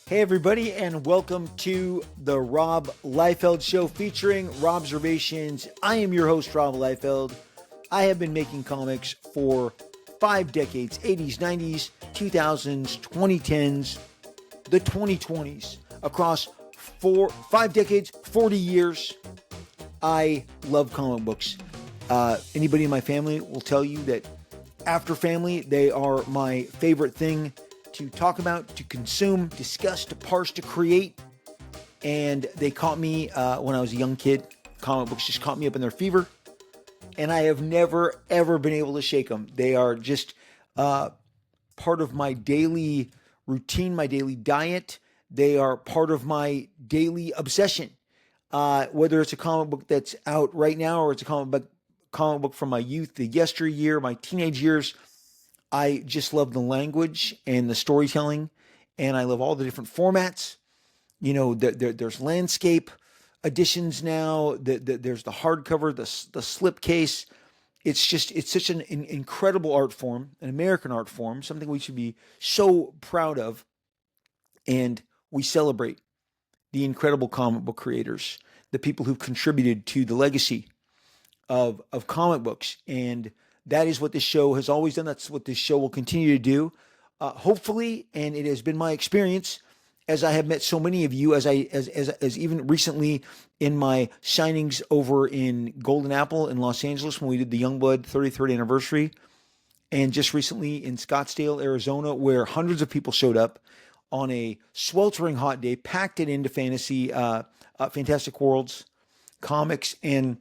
Hey, everybody, and welcome to the Rob Liefeld Show featuring Robservations. I am your host, Rob Liefeld. I have been making comics for 5 decades, 80s, 90s, 2000s, 2010s, the 2020s, across 5 decades, 40 years. I love comic books. Anybody in my family will tell you that after family, they are my favorite thing to talk about, to consume, discuss, to parse, to create. And they caught me when I was a young kid. Comic books just caught me up in their fever. And I have never, ever been able to shake them. They are just part of my daily routine, my daily diet. They are part of my daily obsession. Whether it's a comic book that's out right now or it's a comic book from my youth, the yesteryear, my teenage years, I just love the language and the storytelling, and I love all the different formats. You know, there's landscape editions now. There's the hardcover, the slipcase. It's such an incredible art form, an American art form, something we should be so proud of, and we celebrate the incredible comic book creators, the people who've contributed to the legacy of comic books. And that is what this show has always done. That's what this show will continue to do. Hopefully, and it has been my experience as I have met so many of you, as even recently in my signings over in Golden Apple in Los Angeles when we did the Youngblood 33rd anniversary, and just recently in Scottsdale, Arizona, where hundreds of people showed up on a sweltering hot day, packed it into Fantastic Worlds comics, and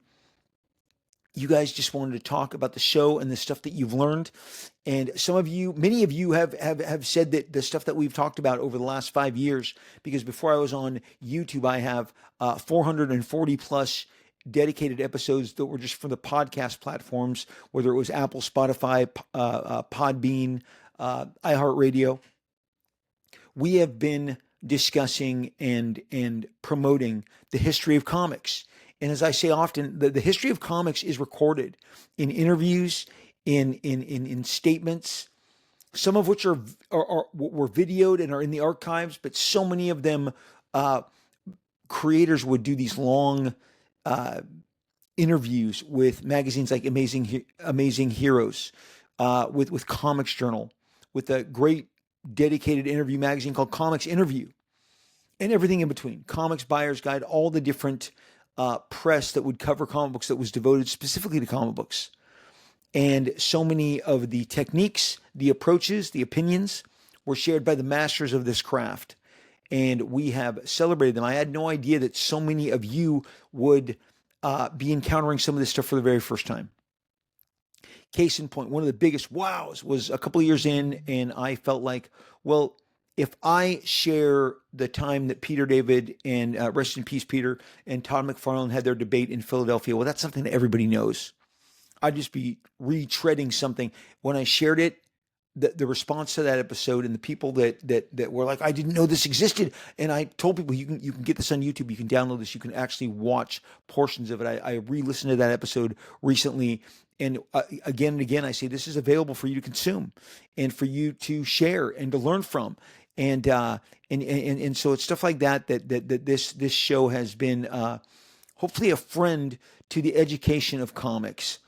you guys just wanted to talk about the show and the stuff that you've learned. And many of you have said that the stuff that we've talked about over the last 5 years, because before I was on YouTube, I have 440 plus dedicated episodes that were just from the podcast platforms, whether it was Apple, Spotify, Podbean, iHeartRadio. We have been discussing and promoting the history of comics. And as I say often, the history of comics is recorded in interviews, in statements, some of which were videoed and are in the archives, but so many of them, creators would do these long interviews with magazines like Amazing Heroes, with Comics Journal, with a great dedicated interview magazine called Comics Interview, and everything in between. Comics Buyer's Guide, all the different press that would cover comic books that was devoted specifically to comic books. And so many of the techniques, the approaches, the opinions were shared by the masters of this craft. And we have celebrated them. I had no idea that so many of you would be encountering some of this stuff for the very first time. Case in point, one of the biggest wows was a couple of years in, and I felt like, well, if I share the time that Peter David and rest in peace, Peter, and Todd McFarlane had their debate in Philadelphia, well, that's something that everybody knows. I'd just be retreading something. When I shared it, the response to that episode and the people that were like, I didn't know this existed. And I told people, you can get this on YouTube. You can download this. You can actually watch portions of it. I re-listened to that episode recently. And again and again, I say, this is available for you to consume and for you to share and to learn from. And so it's stuff like that this show has been hopefully a friend to the education of comics.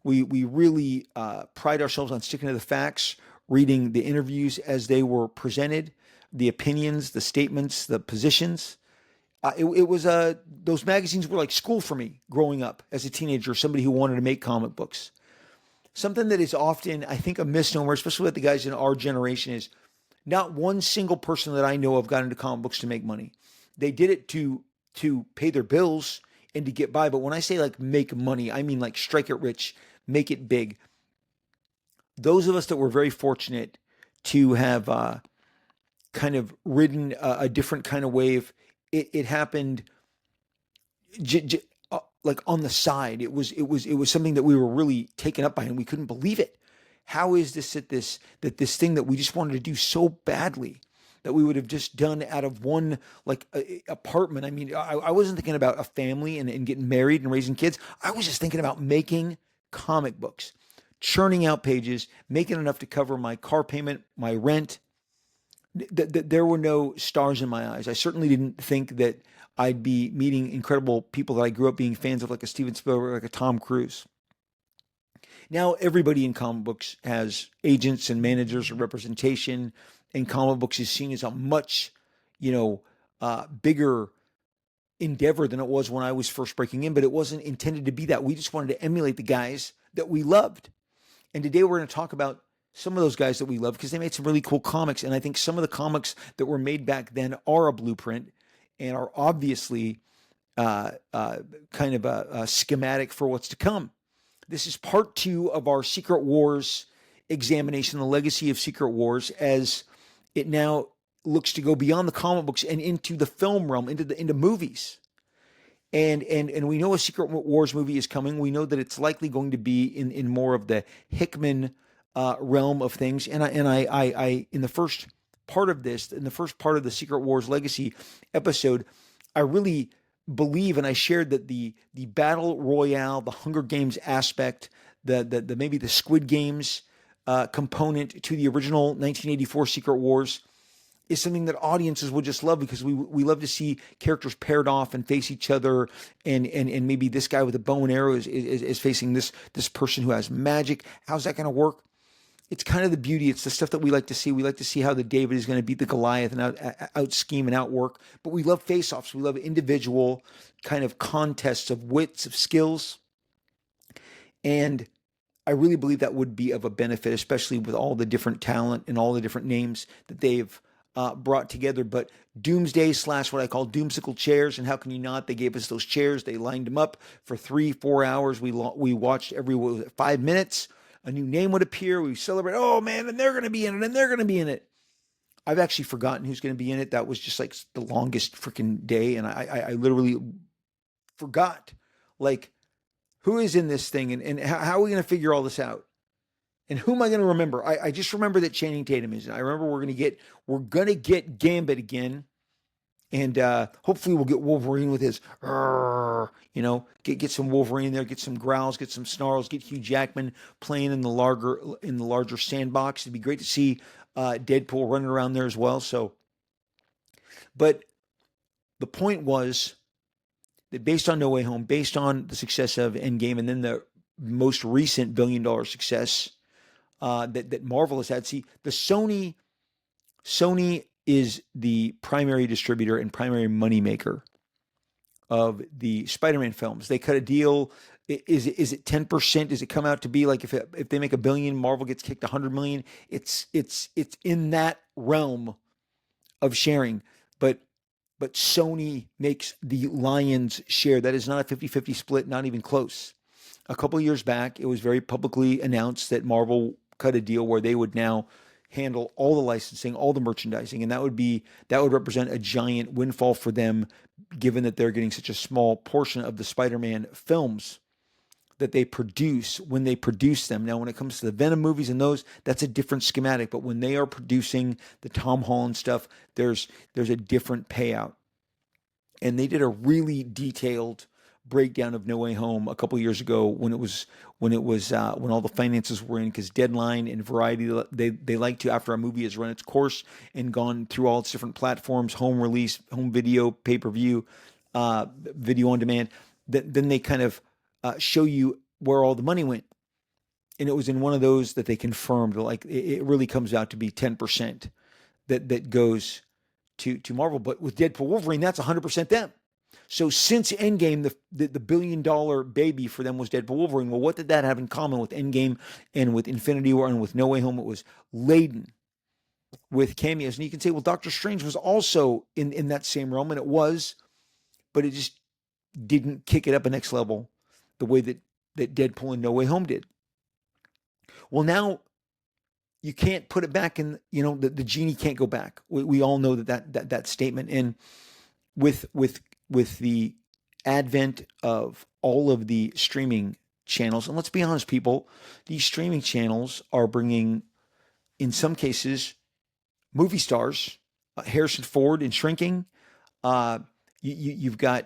We really pride ourselves on sticking to the facts, reading the interviews as they were presented, the opinions, the statements, the positions. It was those magazines were like school for me growing up as a teenager, somebody who wanted to make comic books. Something that is often, I think, a misnomer, especially with the guys in our generation, is not one single person that I know of got into comic books to make money. They did it to pay their bills and to get by. But when I say like make money, I mean like strike it rich, make it big. Those of us that were very fortunate to have kind of ridden a different kind of wave, it happened like on the side. It was something that we were really taken up by, and we couldn't believe it. How is this that this thing that we just wanted to do so badly, that we would have just done out of one like apartment? I mean, I wasn't thinking about a family and getting married and raising kids. I was just thinking about making comic books, churning out pages, making enough to cover my car payment, my rent, there were no stars in my eyes. I certainly didn't think that I'd be meeting incredible people that I grew up being fans of, like a Steven Spielberg, like a Tom Cruise. Now everybody in comic books has agents and managers or representation, and comic books is seen as a much, bigger endeavor than it was when I was first breaking in. But it wasn't intended to be that. We just wanted to emulate the guys that we loved. And today we're going to talk about some of those guys that we love because they made some really cool comics. And I think some of the comics that were made back then are a blueprint and are obviously kind of a schematic for what's to come. This is part 2 of our Secret Wars examination, the legacy of Secret Wars, as it now looks to go beyond the comic books and into the film realm, into movies. And we know a Secret Wars movie is coming. We know that it's likely going to be in more of the Hickman realm of things. And I in the first part of the Secret Wars Legacy episode, I really believe, and I shared that the battle royale, the Hunger Games aspect, the maybe the Squid Games component to the original 1984 Secret Wars is something that audiences will just love, because we love to see characters paired off and face each other, and maybe this guy with a bow and arrow is facing this person who has magic. How's that going to work? It's kind of the beauty. It's the stuff that we like to see. We like to see how the David is going to beat the Goliath and out scheme and outwork. But we love face-offs. We love individual kind of contests of wits, of skills. And I really believe that would be of a benefit, especially with all the different talent and all the different names that they've brought together. But Doomsday / what I call Doomsicle chairs, and how can you not? They gave us those chairs. They lined them up for 3-4 hours. We watched every 5 minutes. A new name would appear. We celebrate. Oh man, and they're going to be in it, and they're going to be in it. I've actually forgotten who's going to be in it. That was just like the longest freaking day, and I literally forgot, like, who is in this thing, and how are we going to figure all this out? And who am I going to remember? I just remember that Channing Tatum is in it. I remember we're going to get Gambit again. And hopefully we'll get Wolverine with his, get some Wolverine there, get some growls, get some snarls, get Hugh Jackman playing in the larger sandbox. It'd be great to see Deadpool running around there as well. So, but the point was that based on No Way Home, based on the success of Endgame, and then the most recent $1 billion success that Marvel has had. See, the Sony is the primary distributor and primary moneymaker of the Spider-Man films. They cut a deal. Is it 10%? Does it come out to be like if they make $1 billion, Marvel gets kicked $100 million? It's in that realm of sharing. But Sony makes the lion's share. That is not a 50-50 split, not even close. A couple of years back, it was very publicly announced that Marvel cut a deal where they would now handle all the licensing, all the merchandising, and that would represent a giant windfall for them, given that they're getting such a small portion of the Spider-Man films that they produce when they produce them. Now, when it comes to the Venom movies and those, that's a different schematic, but when they are producing the Tom Holland stuff, there's a different payout. And they did a really detailed breakdown of No Way Home a couple of years ago when all the finances were in, because Deadline and Variety, they like to, after a movie has run its course and gone through all its different platforms, home release, home video, pay-per-view, video on demand, then they kind of show you where all the money went. And it was in one of those that they confirmed, like, it really comes out to be 10% that goes to Marvel. But with Deadpool Wolverine, that's 100% them. So since Endgame, the $1 billion baby for them was Deadpool Wolverine. Well, what did that have in common with Endgame and with Infinity War and with No Way Home? It was laden with cameos. And you can say, well, Doctor Strange was also in that same realm, and it was, but it just didn't kick it up a next level the way that Deadpool and No Way Home did. Well, now you can't put it back in, the genie can't go back. We all know that statement. And with the advent of all of the streaming channels, and let's be honest, people, these streaming channels are bringing, in some cases, movie stars, Harrison Ford in Shrinking. You've got,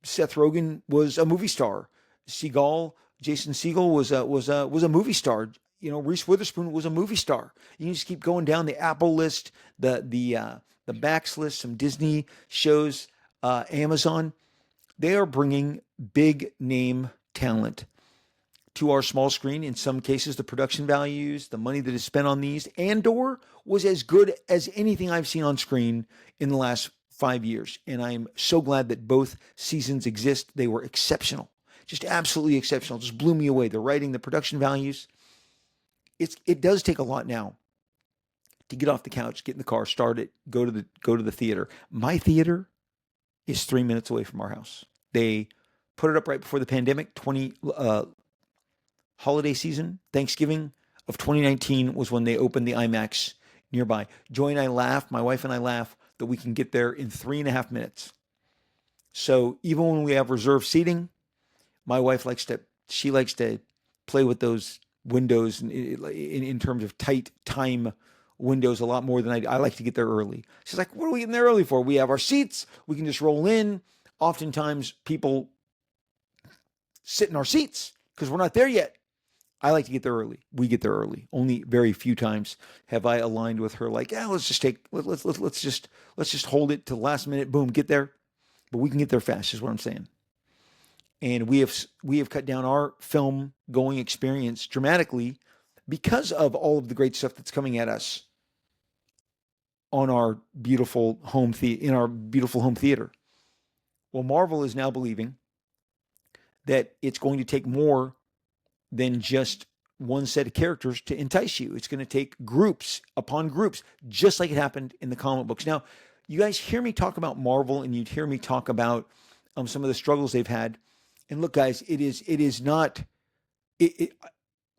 Seth Rogen was a movie star. Jason Segel was a movie star. Reese Witherspoon was a movie star. You can just keep going down the Apple list, the Max list, some Disney shows, Amazon. They are bringing big name talent to our small screen. In some cases, the production values, the money that is spent on these. Andor was as good as anything I've seen on screen in the last 5 years. And I'm so glad that both seasons exist. They were exceptional, just absolutely exceptional. Just blew me away. The writing, the production values. It does take a lot now to get off the couch, get in the car, start it, go to the theater. My theater is 3 minutes away from our house. They put it up right before the pandemic. Holiday season, Thanksgiving of 2019 was when they opened the IMAX nearby. Joy and I laugh, my wife and I laugh, that we can get there in 3.5 minutes. So even when we have reserved seating, my wife likes to play with those windows in terms of tight time windows a lot more than I like to get there early. She's like, what are we getting there early for? We have our seats. We can just roll in. Oftentimes people sit in our seats because we're not there yet. I like to get there early. We get there early. Only very few times have I aligned with her. Like, let's just hold it to the last minute. Boom, get there. But we can get there fast, is what I'm saying. And we have cut down our film going experience dramatically because of all of the great stuff that's coming at us on our beautiful home theater. Well, Marvel is now believing that it's going to take more than just one set of characters to entice you. It's going to take groups upon groups, just like it happened in the comic books. Now, you guys hear me talk about Marvel, and you'd hear me talk about some of the struggles they've had. And look, guys, it is not.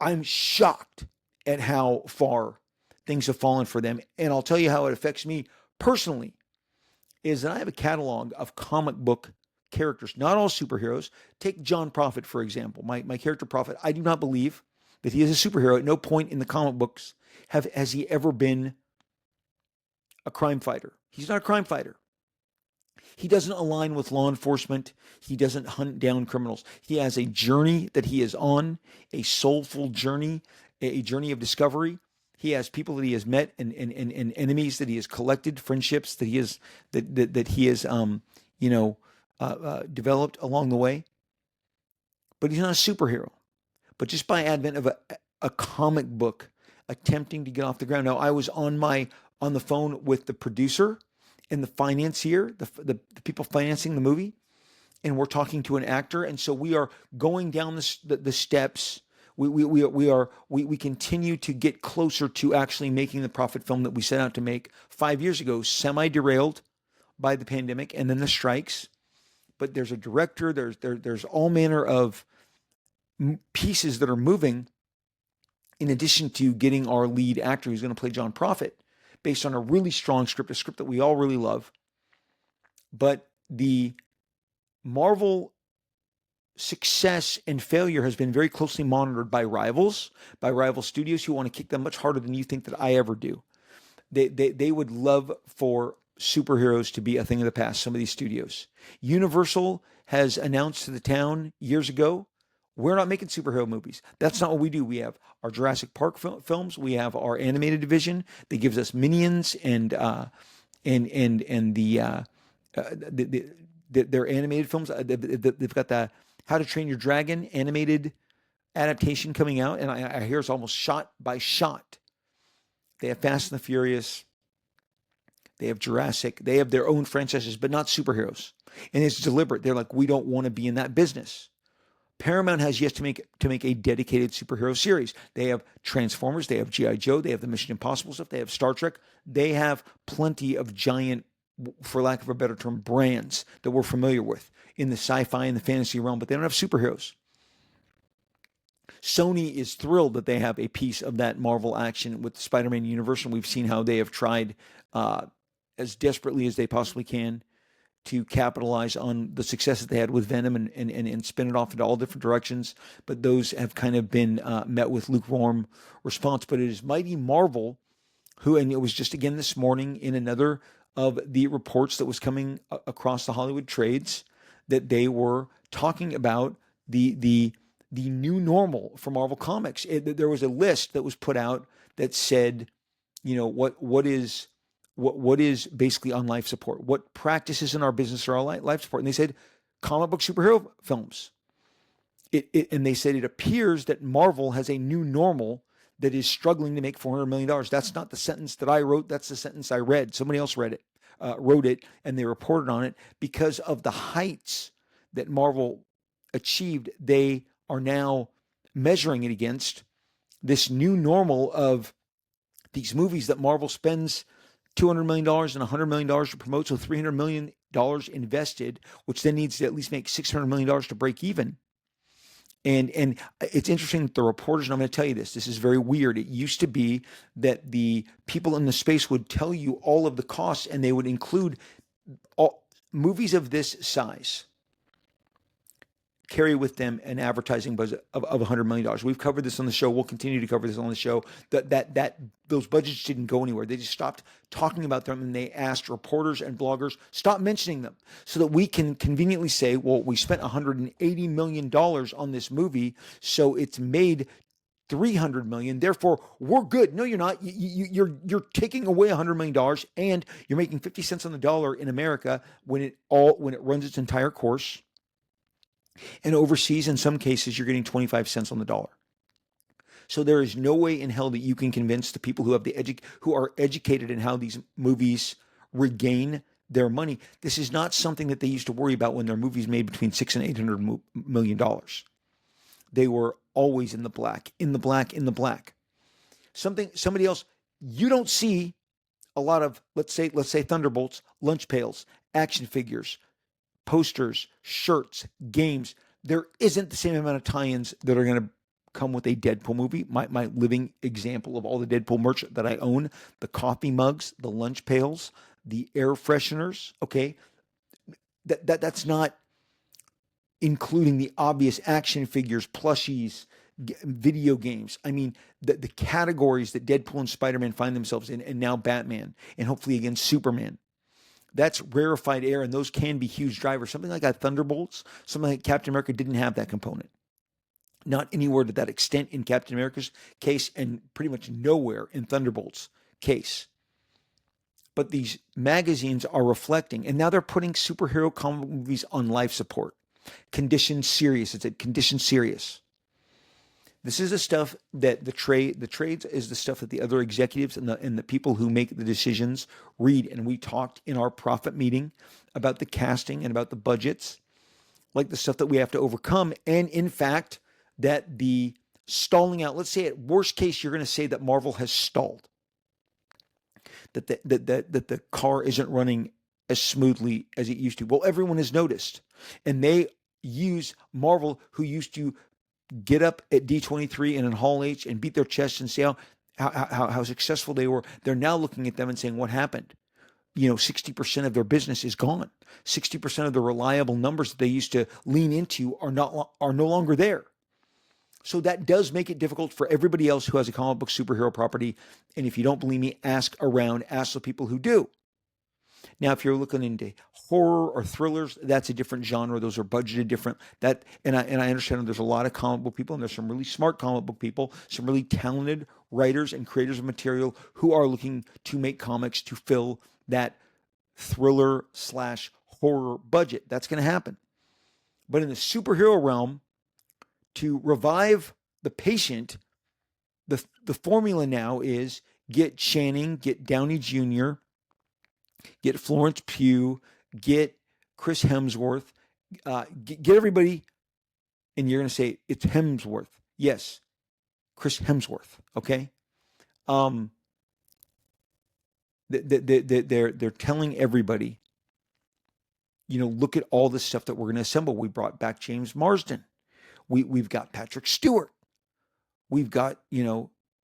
I'm shocked at how far things have fallen for them, and I'll tell you how it affects me personally. Is that I have a catalog of comic book characters, not all superheroes. Take John Prophet, for example. My character Prophet, I do not believe that he is a superhero. At no point in the comic books has he ever been a crime fighter. He's not a crime fighter. He doesn't align with law enforcement. He doesn't hunt down criminals. He has a journey that he is on, a soulful journey, a journey of discovery. He has people that he has met and enemies that he has collected, friendships that he has developed along the way. But he's not a superhero. But just by advent of a comic book attempting to get off the ground. Now, I was on the phone with the producer and the financier, the people financing the movie, and we're talking to an actor, and so we are going down the steps. We continue to get closer to actually making the profit film that we set out to make 5 years ago, semi-derailed by the pandemic and then the strikes. But there's a director, there's all manner of pieces that are moving, in addition to getting our lead actor who's going to play John Prophet, based on a really strong script, a script that we all really love. But the Marvel success and failure has been very closely monitored by rival studios who want to kick them much harder than you think that I ever do. They would love for superheroes to be a thing of the past, some of these studios. Universal has announced to the town years ago, we're not making superhero movies. That's not what we do. We have our Jurassic Park films. We have our animated division that gives us Minions and their animated films. They've got the How to Train Your Dragon animated adaptation coming out, and I hear it's almost shot by shot. They have Fast and the Furious. They have Jurassic. They have their own franchises, but not superheroes. And it's deliberate. They're like, we don't want to be in that business. Paramount has yet to make a dedicated superhero series. They have Transformers. They have G.I. Joe. They have the Mission Impossible stuff. They have Star Trek. They have plenty of giant, for lack of a better term, brands that we're familiar with in the sci-fi and the fantasy realm, but they don't have superheroes. Sony is thrilled that they have a piece of that Marvel action with the Spider-Man universe, and we've seen how they have tried as desperately as they possibly can to capitalize on the success that they had with Venom and spin it off into all different directions. But those have kind of been met with lukewarm response. But it is Mighty Marvel who, and it was just again this morning in another of the reports that was coming across the Hollywood trades, that they were talking about the the new normal for Marvel Comics. There was a list that was put out that said, what is basically on life support, what practices in our business are on life support, and they said comic book superhero films. And they said it appears that Marvel has a new normal that is struggling to make $400 million. That's not the sentence that I wrote. That's the sentence I read. Somebody else wrote it, and they reported on it. Because of the heights that Marvel achieved, they are now measuring it against this new normal of these movies that Marvel spends $200 million and $100 million to promote, so $300 million invested, which then needs to at least make $600 million to break even. And it's interesting that the reporters, and I'm going to tell you this is very weird. It used to be that the people in the space would tell you all of the costs, and they would include all movies of this size carry with them an advertising budget of $100 million. We've covered this on the show. We'll continue to cover this on the show. That those budgets didn't go anywhere. They just stopped talking about them, and they asked reporters and bloggers, stop mentioning them, so that we can conveniently say, well, we spent $180 million on this movie, so it's made $300 million. Therefore, we're good. No, you're not. You're taking away $100 million, and you're making 50 cents on the dollar in America when it runs its entire course. And overseas, in some cases, you're getting 25 cents on the dollar. So there is no way in hell that you can convince the people who have who are educated in how these movies regain their money. This is not something that they used to worry about when their movies made between $600 and $800 million. They were always in the black, in the black, in the black. Somebody else, you don't see a lot of, let's say Thunderbolts, lunch pails, action figures, posters, shirts, games. There isn't the same amount of tie-ins that are going to come with a Deadpool movie. My living example of all the Deadpool merch that I own, the coffee mugs, the lunch pails, the air fresheners, okay? That's not including the obvious action figures, plushies, video games. I mean, the categories that Deadpool and Spider-Man find themselves in, and now Batman, and hopefully again Superman. That's rarefied air, and those can be huge drivers. Something like that Thunderbolts, something like Captain America didn't have that component. Not anywhere to that extent in Captain America's case, and pretty much nowhere in Thunderbolts' case. But these magazines are reflecting, and now they're putting superhero comic movies on life support. Condition serious. It's at condition serious. This is the stuff that the trades is the stuff that the other executives and the people who make the decisions read. And we talked in our profit meeting about the casting and about the budgets, like the stuff that we have to overcome. And in fact, that the stalling out, let's say at worst case, you're going to say that Marvel has stalled, that the car isn't running as smoothly as it used to. Well, everyone has noticed, and they use Marvel, who used to get up at D23 and in Hall H and beat their chest and say how successful they were. They're now looking at them and saying, what happened? 60% of their business is gone. 60% of the reliable numbers that they used to lean into are no longer there. So that does make it difficult for everybody else who has a comic book superhero property. And if you don't believe me, ask around, ask the people who do. Now, if you're looking into horror or thrillers, that's a different genre. Those are budgeted different. And I understand there's a lot of comic book people, and there's some really smart comic book people, some really talented writers and creators of material who are looking to make comics to fill that thriller/horror budget. That's going to happen. But in the superhero realm, to revive the patient, the formula now is get Channing, get Downey Jr., get Florence Pugh, get Chris Hemsworth, get everybody, and you're going to say it's Hemsworth. Yes, Chris Hemsworth. Okay, they're telling everybody, look at all the stuff that we're going to assemble. We brought back James Marsden. We've got Patrick Stewart. We've got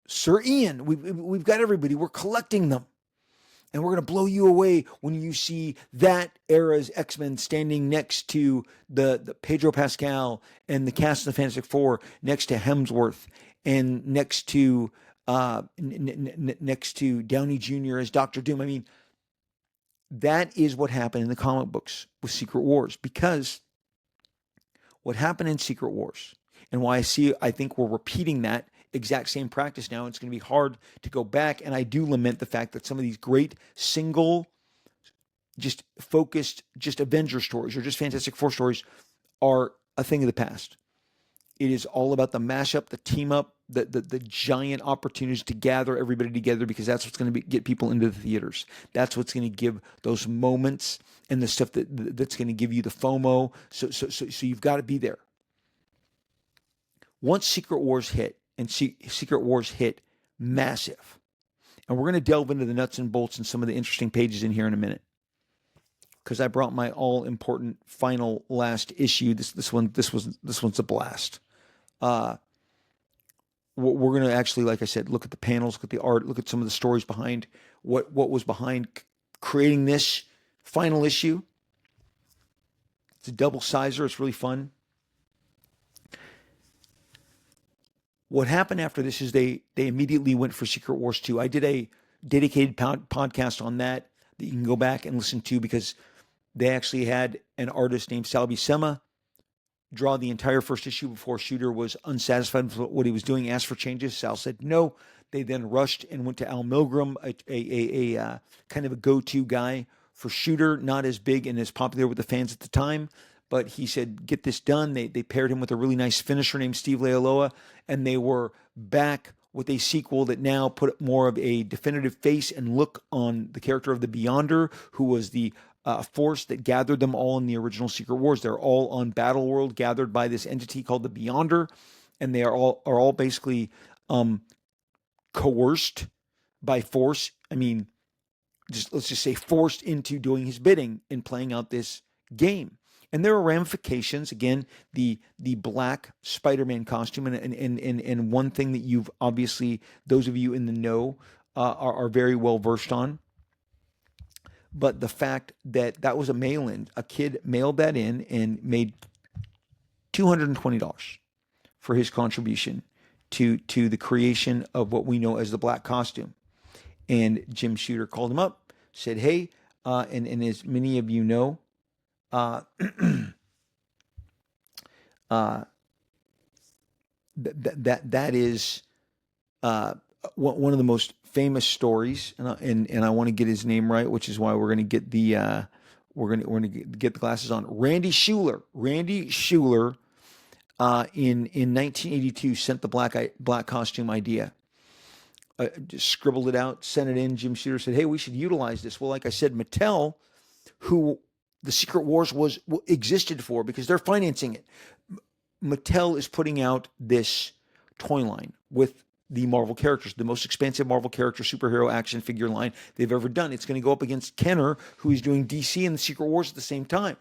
Sir Ian. We've got everybody. We're collecting them. And we're going to blow you away when you see that era's X-Men standing next to the Pedro Pascal and the cast of the Fantastic Four, next to Hemsworth, and next to Downey Jr. as Dr. Doom. I mean, that is what happened in the comic books with Secret Wars, because what happened in Secret Wars and why I think we're repeating that exact same practice now. It's going to be hard to go back. And I do lament the fact that some of these great single, just focused, just Avenger stories or just Fantastic Four stories are a thing of the past. It is all about the mashup, the team up, the giant opportunities to gather everybody together, because that's what's going to get people into the theaters. That's what's going to give those moments and the stuff that's going to give you the FOMO. So you've got to be there. Once Secret Wars hit, and Secret Wars hit massive, and we're going to delve into the nuts and bolts and some of the interesting pages in here in a minute, because I brought my all important final last issue. This one's a blast. We're going to actually, like I said, look at the panels, look at the art, look at some of the stories behind what was behind creating this final issue. It's a double sizer. It's really fun. What happened after this is they immediately went for Secret Wars 2. I did a dedicated podcast on that you can go back and listen to, because they actually had an artist named Sal Buscema draw the entire first issue before Shooter was unsatisfied with what he was doing, asked for changes. Sal said no. They then rushed and went to Al Milgrom, a kind of a go-to guy for Shooter, not as big and as popular with the fans at the time, but he said, get this done. They paired him with a really nice finisher named Steve Leialoha, and they were back with a sequel that now put more of a definitive face and look on the character of the Beyonder, who was the force that gathered them all in the original Secret Wars. They're all on Battle World, gathered by this entity called the Beyonder, and they are all basically coerced by force. I mean, let's just say forced into doing his bidding and playing out this game. And there are ramifications. Again, the black Spider-Man costume, and one thing that you've obviously, those of you in the know, are very well versed on. But the fact that was a mail-in, a kid mailed that in and made $220 for his contribution to the creation of what we know as the black costume. And Jim Shooter called him up, said, hey, and as many of you know, that is one of the most famous stories, and I want to get his name right, which is why we're going to get the we're going to get the glasses on. Randy Schuler in 1982 sent the black costume idea. Just scribbled it out, sent it in. Jim Shooter said, hey, we should utilize this. Well, like I said, Mattel, who the Secret Wars existed for, because they're financing it. Mattel is putting out this toy line with the Marvel characters, the most expensive Marvel character superhero action figure line they've ever done. It's going to go up against Kenner, who is doing DC and the Secret Wars at the same time.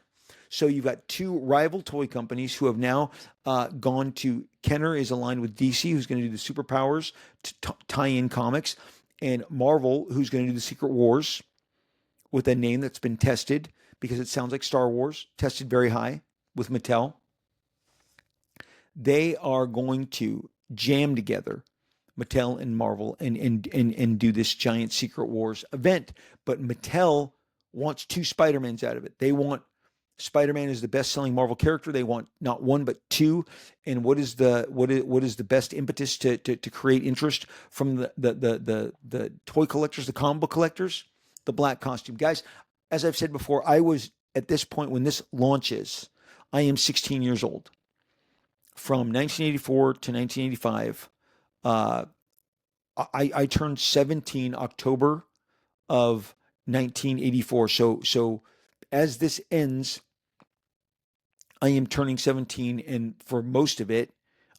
So you've got two rival toy companies who have now gone to, Kenner is aligned with DC, who's going to do the superpowers to tie in comics, and Marvel, who's going to do the Secret Wars with a name that's been tested, because it sounds like Star Wars, tested very high with Mattel. They are going to jam together, Mattel and Marvel, and do this giant Secret Wars event. But Mattel wants two Spider-Mans out of it. They want Spider-Man is the best-selling Marvel character. They want not one but two. And what is the best impetus to create interest from the toy collectors, the comic book collectors? The black costume. Guys, as I've said before, I was at this point when this launches, I am 16 years old. From 1984 to 1985, I turned 17 October of 1984. So as this ends, I am turning 17, and for most of it,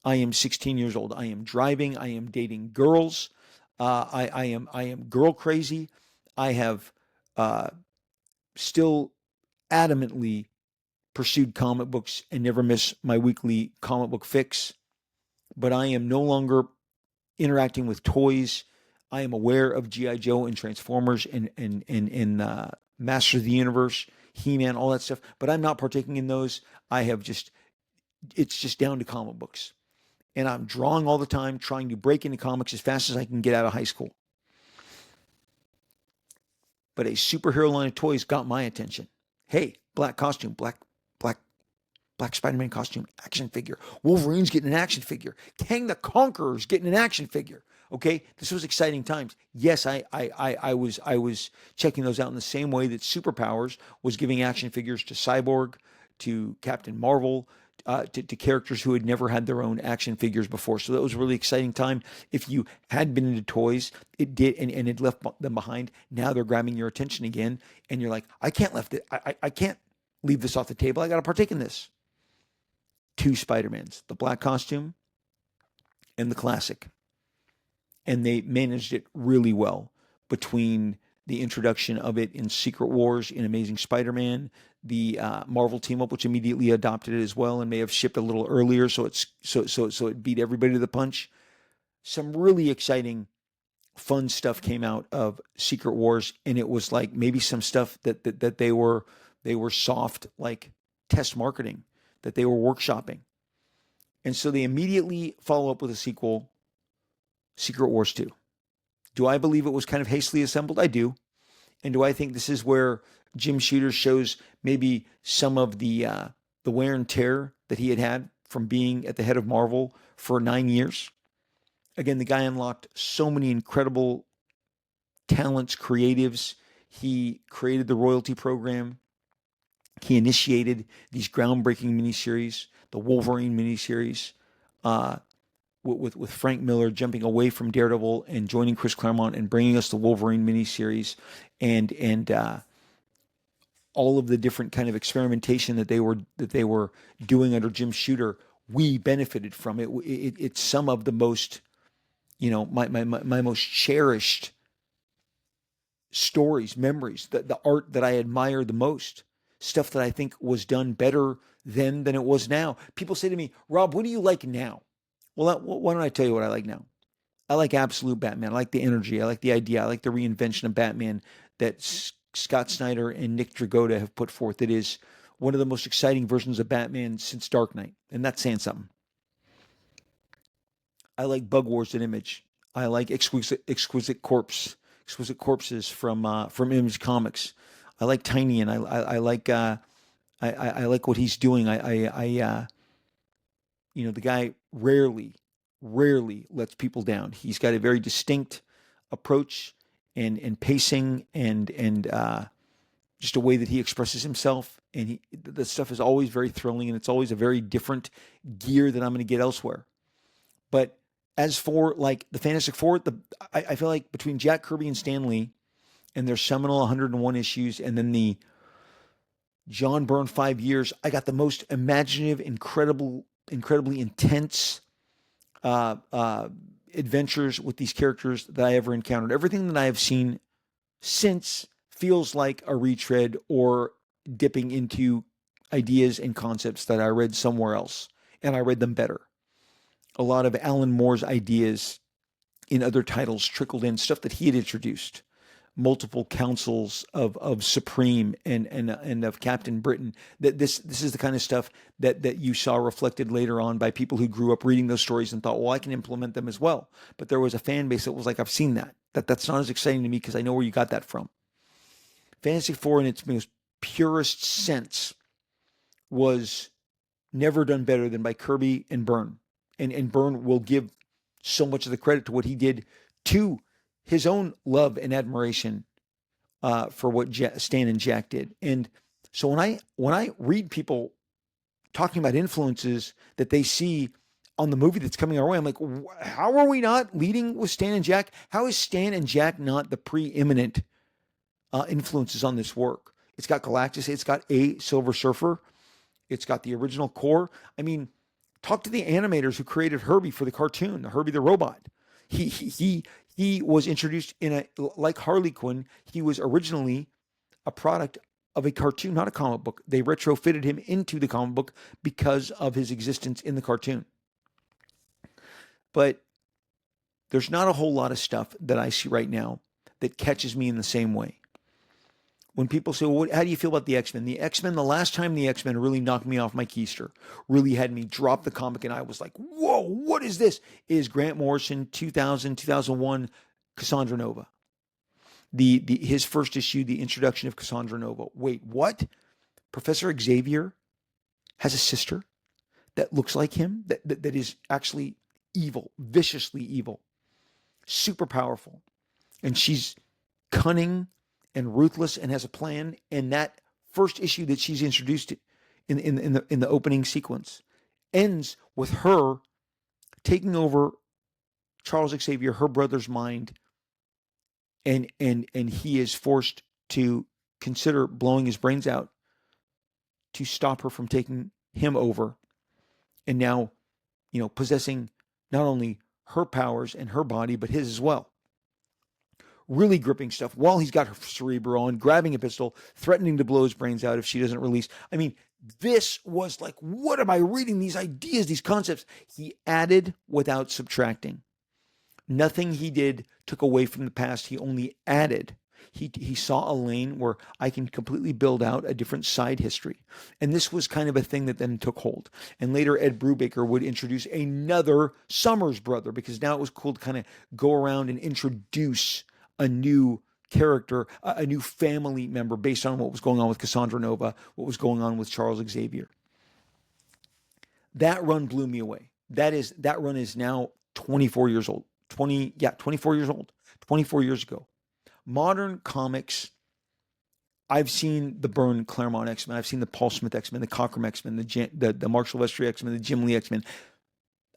I am 16 years old. I am driving. I am dating girls. I am girl crazy. I have still adamantly pursued comic books and never miss my weekly comic book fix. But I am no longer interacting with toys. I am aware of G.I. Joe and Transformers and Masters of the Universe, He-Man, all that stuff. But I'm not partaking in those. It's just down to comic books. And I'm drawing all the time, trying to break into comics as fast as I can get out of high school. But a superhero line of toys got my attention. Hey, black costume, black Black Spider-Man costume, action figure. Wolverine's getting an action figure. Kang the Conqueror's getting an action figure. Okay, this was exciting times. Yes, I was checking those out in the same way that Superpowers was giving action figures to Cyborg, to Captain Marvel, to characters who had never had their own action figures before. So that was a really exciting time. If you had been into toys, it did, and it left them behind. Now they're grabbing your attention again, and you're like, I can't I can't leave this off the table. I got to partake in this. Two Spider-Mans, the black costume and the classic. And they managed it really well between the introduction of it in Secret Wars, in Amazing Spider-Man, the Marvel team up, which immediately adopted it as well and may have shipped a little earlier, so it beat everybody to the punch. Some really exciting, fun stuff came out of Secret Wars, and it was like maybe some stuff that they were soft, like test marketing, that they were workshopping. And so they immediately follow up with a sequel, Secret Wars 2. Do I believe it was kind of hastily assembled? I do. And do I think this is where Jim Shooter shows maybe some of the wear and tear that he had from being at the head of Marvel for 9 years? Again, the guy unlocked so many incredible talents, creatives. He created the royalty program. He initiated these groundbreaking miniseries, the Wolverine miniseries, with Frank Miller jumping away from Daredevil and joining Chris Claremont and bringing us the Wolverine miniseries, and all of the different kind of experimentation that they were doing under Jim Shooter. We benefited from it. It's some of the most, my most cherished stories, memories, the art that I admire the most, stuff that I think was done better then than it was now. People say to me, Rob, what do you like now? Well, why don't I tell you what I like now? I like absolute Batman. I like the energy. I like the idea. I like the reinvention of Batman that Scott Snyder and Nick Dragotta have put forth. It is one of the most exciting versions of Batman since Dark Knight, and that's saying something. I like Bug Wars at Image. I like exquisite corpses from Image Comics. I like Tiny, and I like I like what he's doing. The guy rarely lets people down. He's got a very distinct approach and pacing and just a way that he expresses himself. And the stuff is always very thrilling, and it's always a very different gear that I'm going to get elsewhere. But as for like the Fantastic Four, I feel like between Jack Kirby and Stan Lee and their seminal 101 issues, and then the John Byrne 5 years, I got the most imaginative, incredibly intense adventures with these characters that I ever encountered. Everything that I have seen since feels like a retread or dipping into ideas and concepts that I read somewhere else, and I read them better. A lot of Alan Moore's ideas in other titles trickled in, stuff that he had introduced. Multiple councils of Supreme and of Captain Britain. That this is the kind of stuff that you saw reflected later on by people who grew up reading those stories and thought, well, I can implement them as well. But there was a fan base that was like, I've seen that. That's not as exciting to me because I know where you got that from. Fantastic Four in its most purest sense was never done better than by Kirby and Byrne. And Byrne will give so much of the credit to what he did to his own love and admiration for what Stan and Jack did. And so when I read people talking about influences that they see on the movie that's coming our way, I'm like, how are we not leading with Stan and Jack? How is Stan and Jack not the preeminent influences on this work? It's got Galactus. It's got a Silver Surfer. It's got the original core. I mean, talk to the animators who created Herbie for the cartoon, Herbie the Robot. He was introduced like Harley Quinn. He was originally a product of a cartoon, not a comic book. They retrofitted him into the comic book because of his existence in the cartoon. But there's not a whole lot of stuff that I see right now that catches me in the same way. When people say, well, how do you feel about the X-Men? The X-Men, the last time the X-Men really knocked me off my keister, really had me drop the comic, and I was like, whoa, what is this? Is Grant Morrison, 2000, 2001, Cassandra Nova. His first issue, the introduction of Cassandra Nova. Wait, what? Professor Xavier has a sister that looks like him, that is actually evil, viciously evil, super powerful. And she's cunning and ruthless and has a plan. And that first issue that she's introduced in the opening sequence ends with her taking over Charles Xavier, her brother's mind, and he is forced to consider blowing his brains out to stop her from taking him over, and now, possessing not only her powers and her body, but his as well. Really gripping stuff while he's got her Cerebro on, grabbing a pistol, threatening to blow his brains out if she doesn't release. I mean, this was like, what am I reading? These ideas, these concepts. He added without subtracting. Nothing he did took away from the past. He only added. He saw a lane where I can completely build out a different side history. And this was kind of a thing that then took hold. And later, Ed Brubaker would introduce another Summers brother, because now it was cool to kind of go around and introduce a new character, a new family member based on what was going on with Cassandra Nova, what was going on with Charles Xavier. That run blew me away. That run is now 24 years old. 24 years old. 24 years ago. Modern comics, I've seen the Byrne Claremont X-Men, I've seen the Paul Smith X-Men, the Cockrum X-Men, the Marshall Vestry X-Men, the Jim Lee X-Men.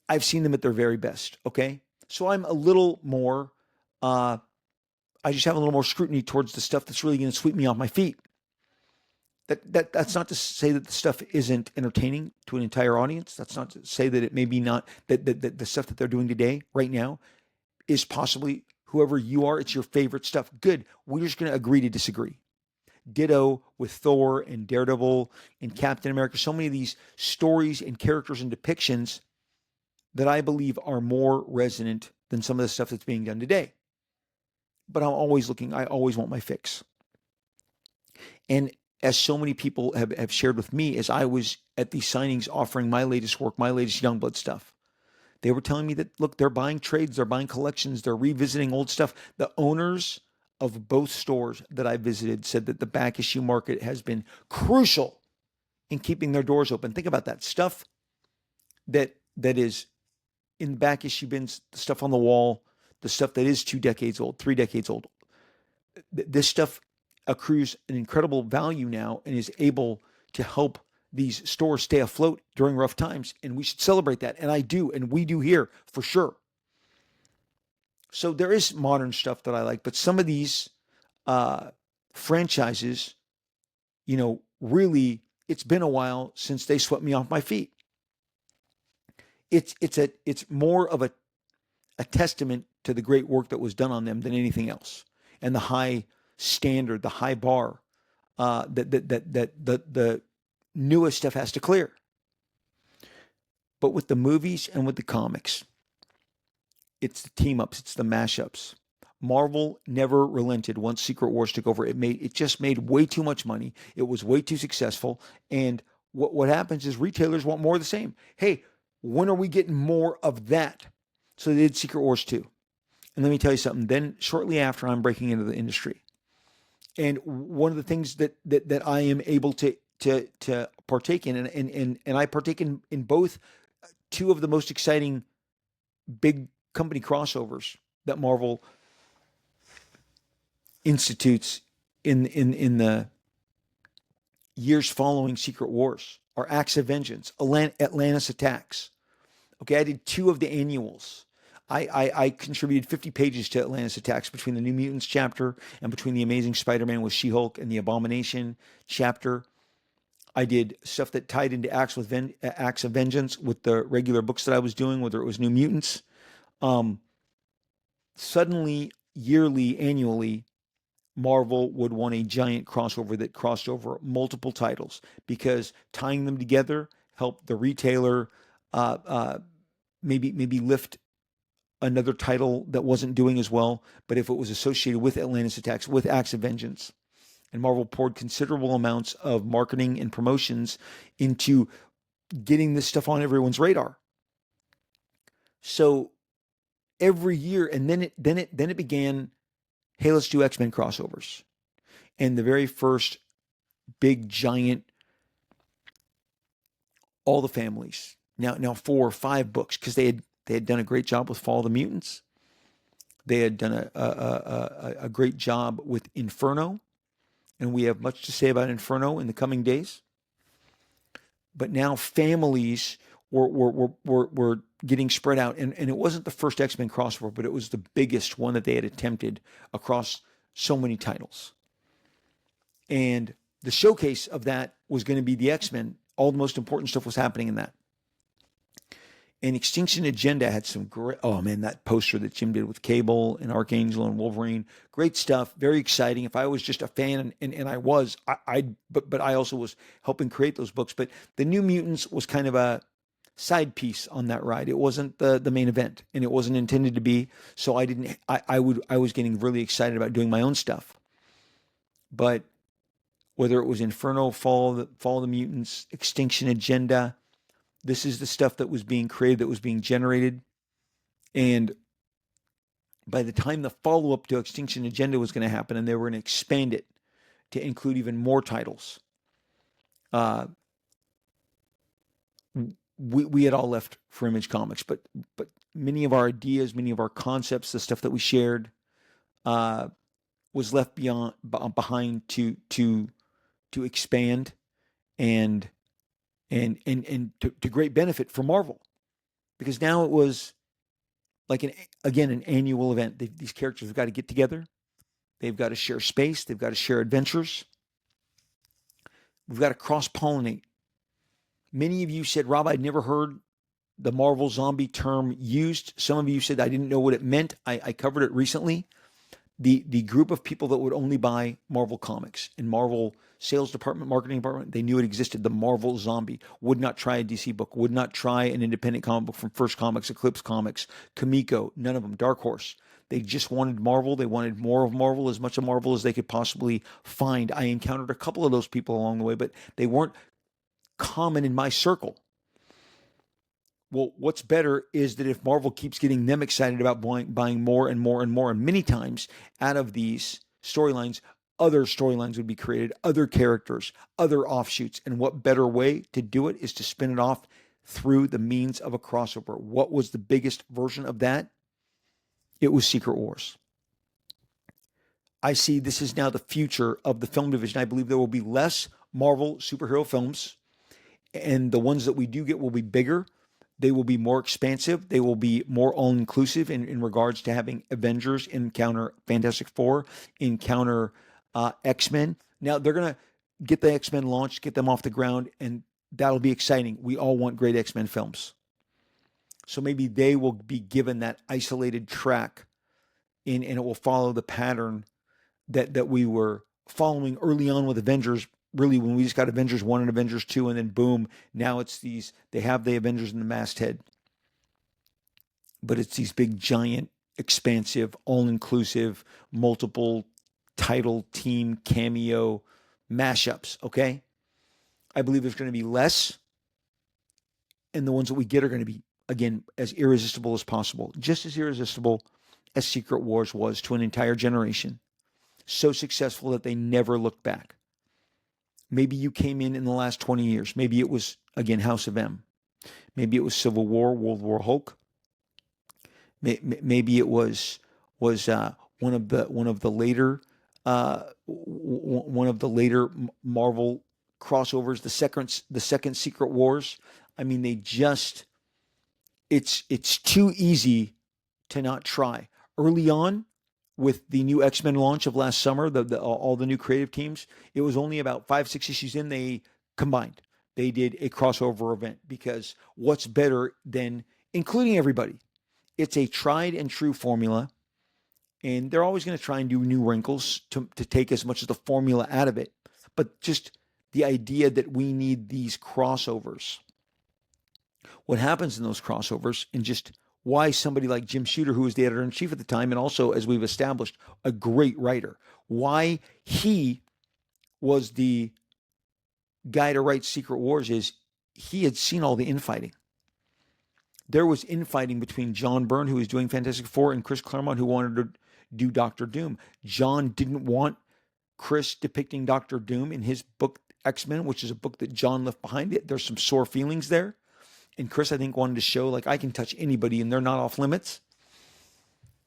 I've seen them at their very best, okay? So I'm a little more, I just have a little more scrutiny towards the stuff that's really going to sweep me off my feet. That's not to say that the stuff isn't entertaining to an entire audience. That's not to say that it may be not, that the stuff that they're doing today, right now, is possibly, whoever you are, it's your favorite stuff. Good. We're just going to agree to disagree. Ditto with Thor and Daredevil and Captain America. So many of these stories and characters and depictions that I believe are more resonant than some of the stuff that's being done today. But I'm always looking, I always want my fix. And as so many people have shared with me, as I was at these signings offering my latest work, my latest Youngblood stuff, they were telling me that, look, they're buying trades, they're buying collections, they're revisiting old stuff. The owners of both stores that I visited said that the back issue market has been crucial in keeping their doors open. Think about that stuff that is in the back issue bins, the stuff on the wall, the stuff that is 2 decades old, 3 decades old. This stuff accrues an incredible value now and is able to help these stores stay afloat during rough times. And we should celebrate that. And I do, and we do here for sure. So there is modern stuff that I like, but some of these franchises, really, it's been a while since they swept me off my feet. It's more of a testament to the great work that was done on them than anything else, and the high standard, the high bar that the newest stuff has to clear. But with the movies and with the comics, it's the team ups, it's the mashups. Marvel never relented once Secret Wars took over. It just made way too much money. It was way too successful. And what happens is retailers want more of the same. Hey, when are we getting more of that? So they did Secret Wars 2. And let me tell you something. Then shortly after, I'm breaking into the industry. And one of the things that I am able to partake in, and I partake in both two of the most exciting big company crossovers that Marvel institutes in the years following Secret Wars, are Acts of Vengeance, Atlantis Attacks. Okay, I did 2 of the annuals. I contributed 50 pages to Atlantis Attacks between the New Mutants chapter and between the Amazing Spider-Man with She-Hulk and the Abomination chapter. I did stuff that tied into Acts of Vengeance with the regular books that I was doing, whether it was New Mutants. Suddenly, yearly, annually, Marvel would want a giant crossover that crossed over multiple titles, because tying them together helped the retailer maybe lift another title that wasn't doing as well, but if it was associated with Atlantis Attacks, with Acts of Vengeance. And Marvel poured considerable amounts of marketing and promotions into getting this stuff on everyone's radar. So every year, and then it began, hey, let's do X-Men crossovers. And the very first big giant all the families. Now 4 or 5 books, because they had done a great job with Fall of the Mutants. They had done a great job with Inferno, and we have much to say about Inferno in the coming days. But now families were getting spread out, and it wasn't the first X-Men crossover, but it was the biggest one that they had attempted across so many titles. And the showcase of that was going to be the X-Men. All the most important stuff was happening in that. And Extinction Agenda had some great, oh man, that poster that Jim did with Cable and Archangel and Wolverine, great stuff, very exciting. If I was just a fan, and I was, but I also was helping create those books. But the New Mutants was kind of a side piece on that ride. It wasn't the main event, and it wasn't intended to be. So I was getting really excited about doing my own stuff. But whether it was Inferno, Fall of the Mutants, Extinction Agenda, this is the stuff that was being created, that was being generated. And by the time the follow-up to Extinction Agenda was going to happen, and they were going to expand it to include even more titles, we had all left for Image Comics. But many of our ideas, many of our concepts, the stuff that we shared, was left behind to expand and to great benefit for Marvel, because now it was like an annual event. These characters have got to get together. They've got to share space. They've got to share adventures. We've got to cross-pollinate. Many of you said, Rob, I'd never heard the Marvel zombie term used. Some of you said I didn't know what it meant. I covered it recently. The group of people that would only buy Marvel comics in Marvel sales department, marketing department, they knew it existed. The Marvel zombie would not try a DC book, would not try an independent comic book from First Comics, Eclipse Comics, Kamiko, none of them, Dark Horse. They just wanted Marvel. They wanted more of Marvel, as much of Marvel as they could possibly find. I encountered a couple of those people along the way, but they weren't common in my circle. Well, what's better is that if Marvel keeps getting them excited about buying more and more and more, and many times out of these storylines, other storylines would be created, other characters, other offshoots. And what better way to do it is to spin it off through the means of a crossover. What was the biggest version of that? It was Secret Wars. I see this is now the future of the film division. I believe there will be less Marvel superhero films, and the ones that we do get will be bigger. They will be more expansive. They will be more all-inclusive in regards to having Avengers encounter Fantastic Four, encounter X-Men. Now, they're going to get the X-Men launched, get them off the ground, and that'll be exciting. We all want great X-Men films. So maybe they will be given that isolated track, and it will follow the pattern that we were following early on with Avengers. Really, when we just got Avengers 1 and Avengers 2, and then boom, now it's they have the Avengers in the masthead. But it's these big, giant, expansive, all-inclusive, multiple title, team, cameo mashups, okay? I believe there's going to be less, and the ones that we get are going to be, again, as irresistible as possible. Just as irresistible as Secret Wars was to an entire generation. So successful that they never looked back. Maybe you came in the last 20 years. Maybe it was, again, House of M. Maybe it was Civil War, World War Hulk. Maybe it was one of the later Marvel crossovers, the second Secret Wars. I mean, it's too easy to not try. Early on, with the new X-Men launch of last summer, all the new creative teams, it was only about 5-6 issues in, they combined. They did a crossover event, because what's better than including everybody? It's a tried and true formula, and they're always going to try and do new wrinkles to take as much of the formula out of it. But just the idea that we need these crossovers. What happens in those crossovers, and just why somebody like Jim Shooter, who was the editor-in-chief at the time, and also, as we've established, a great writer, why he was the guy to write Secret Wars is he had seen all the infighting. There was infighting between John Byrne, who was doing Fantastic Four, and Chris Claremont, who wanted to do Doctor Doom. John didn't want Chris depicting Doctor Doom in his book, X-Men, which is a book that John left behind. There's some sore feelings there. And Chris, I think, wanted to show, like, I can touch anybody and they're not off limits.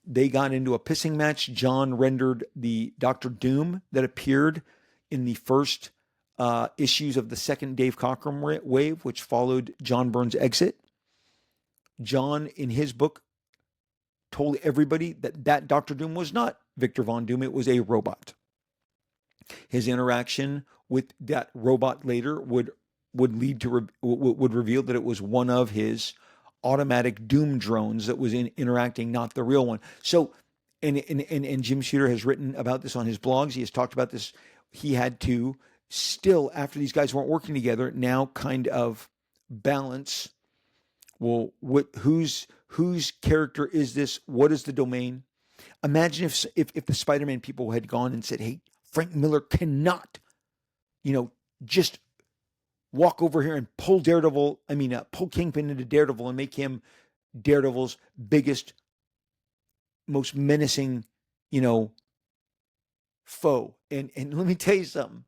They got into a pissing match. John rendered the Doctor Doom that appeared in the first issues of the second Dave Cockrum wave, which followed John Byrne's exit. John, in his book, told everybody that Doctor Doom was not Victor Von Doom. It was a robot. His interaction with that robot later would lead to would reveal that it was one of his automatic Doom drones that was interacting, not the real one. So, and Jim Shooter has written about this on his blogs. He has talked about this. He had to still, after these guys weren't working together, now kind of balance. Well, whose character is this? What is the domain? Imagine if the Spider-Man people had gone and said, "Hey, Frank Miller cannot, just walk over here and pull pull Kingpin into Daredevil and make him Daredevil's biggest, most menacing, foe." And let me tell you something.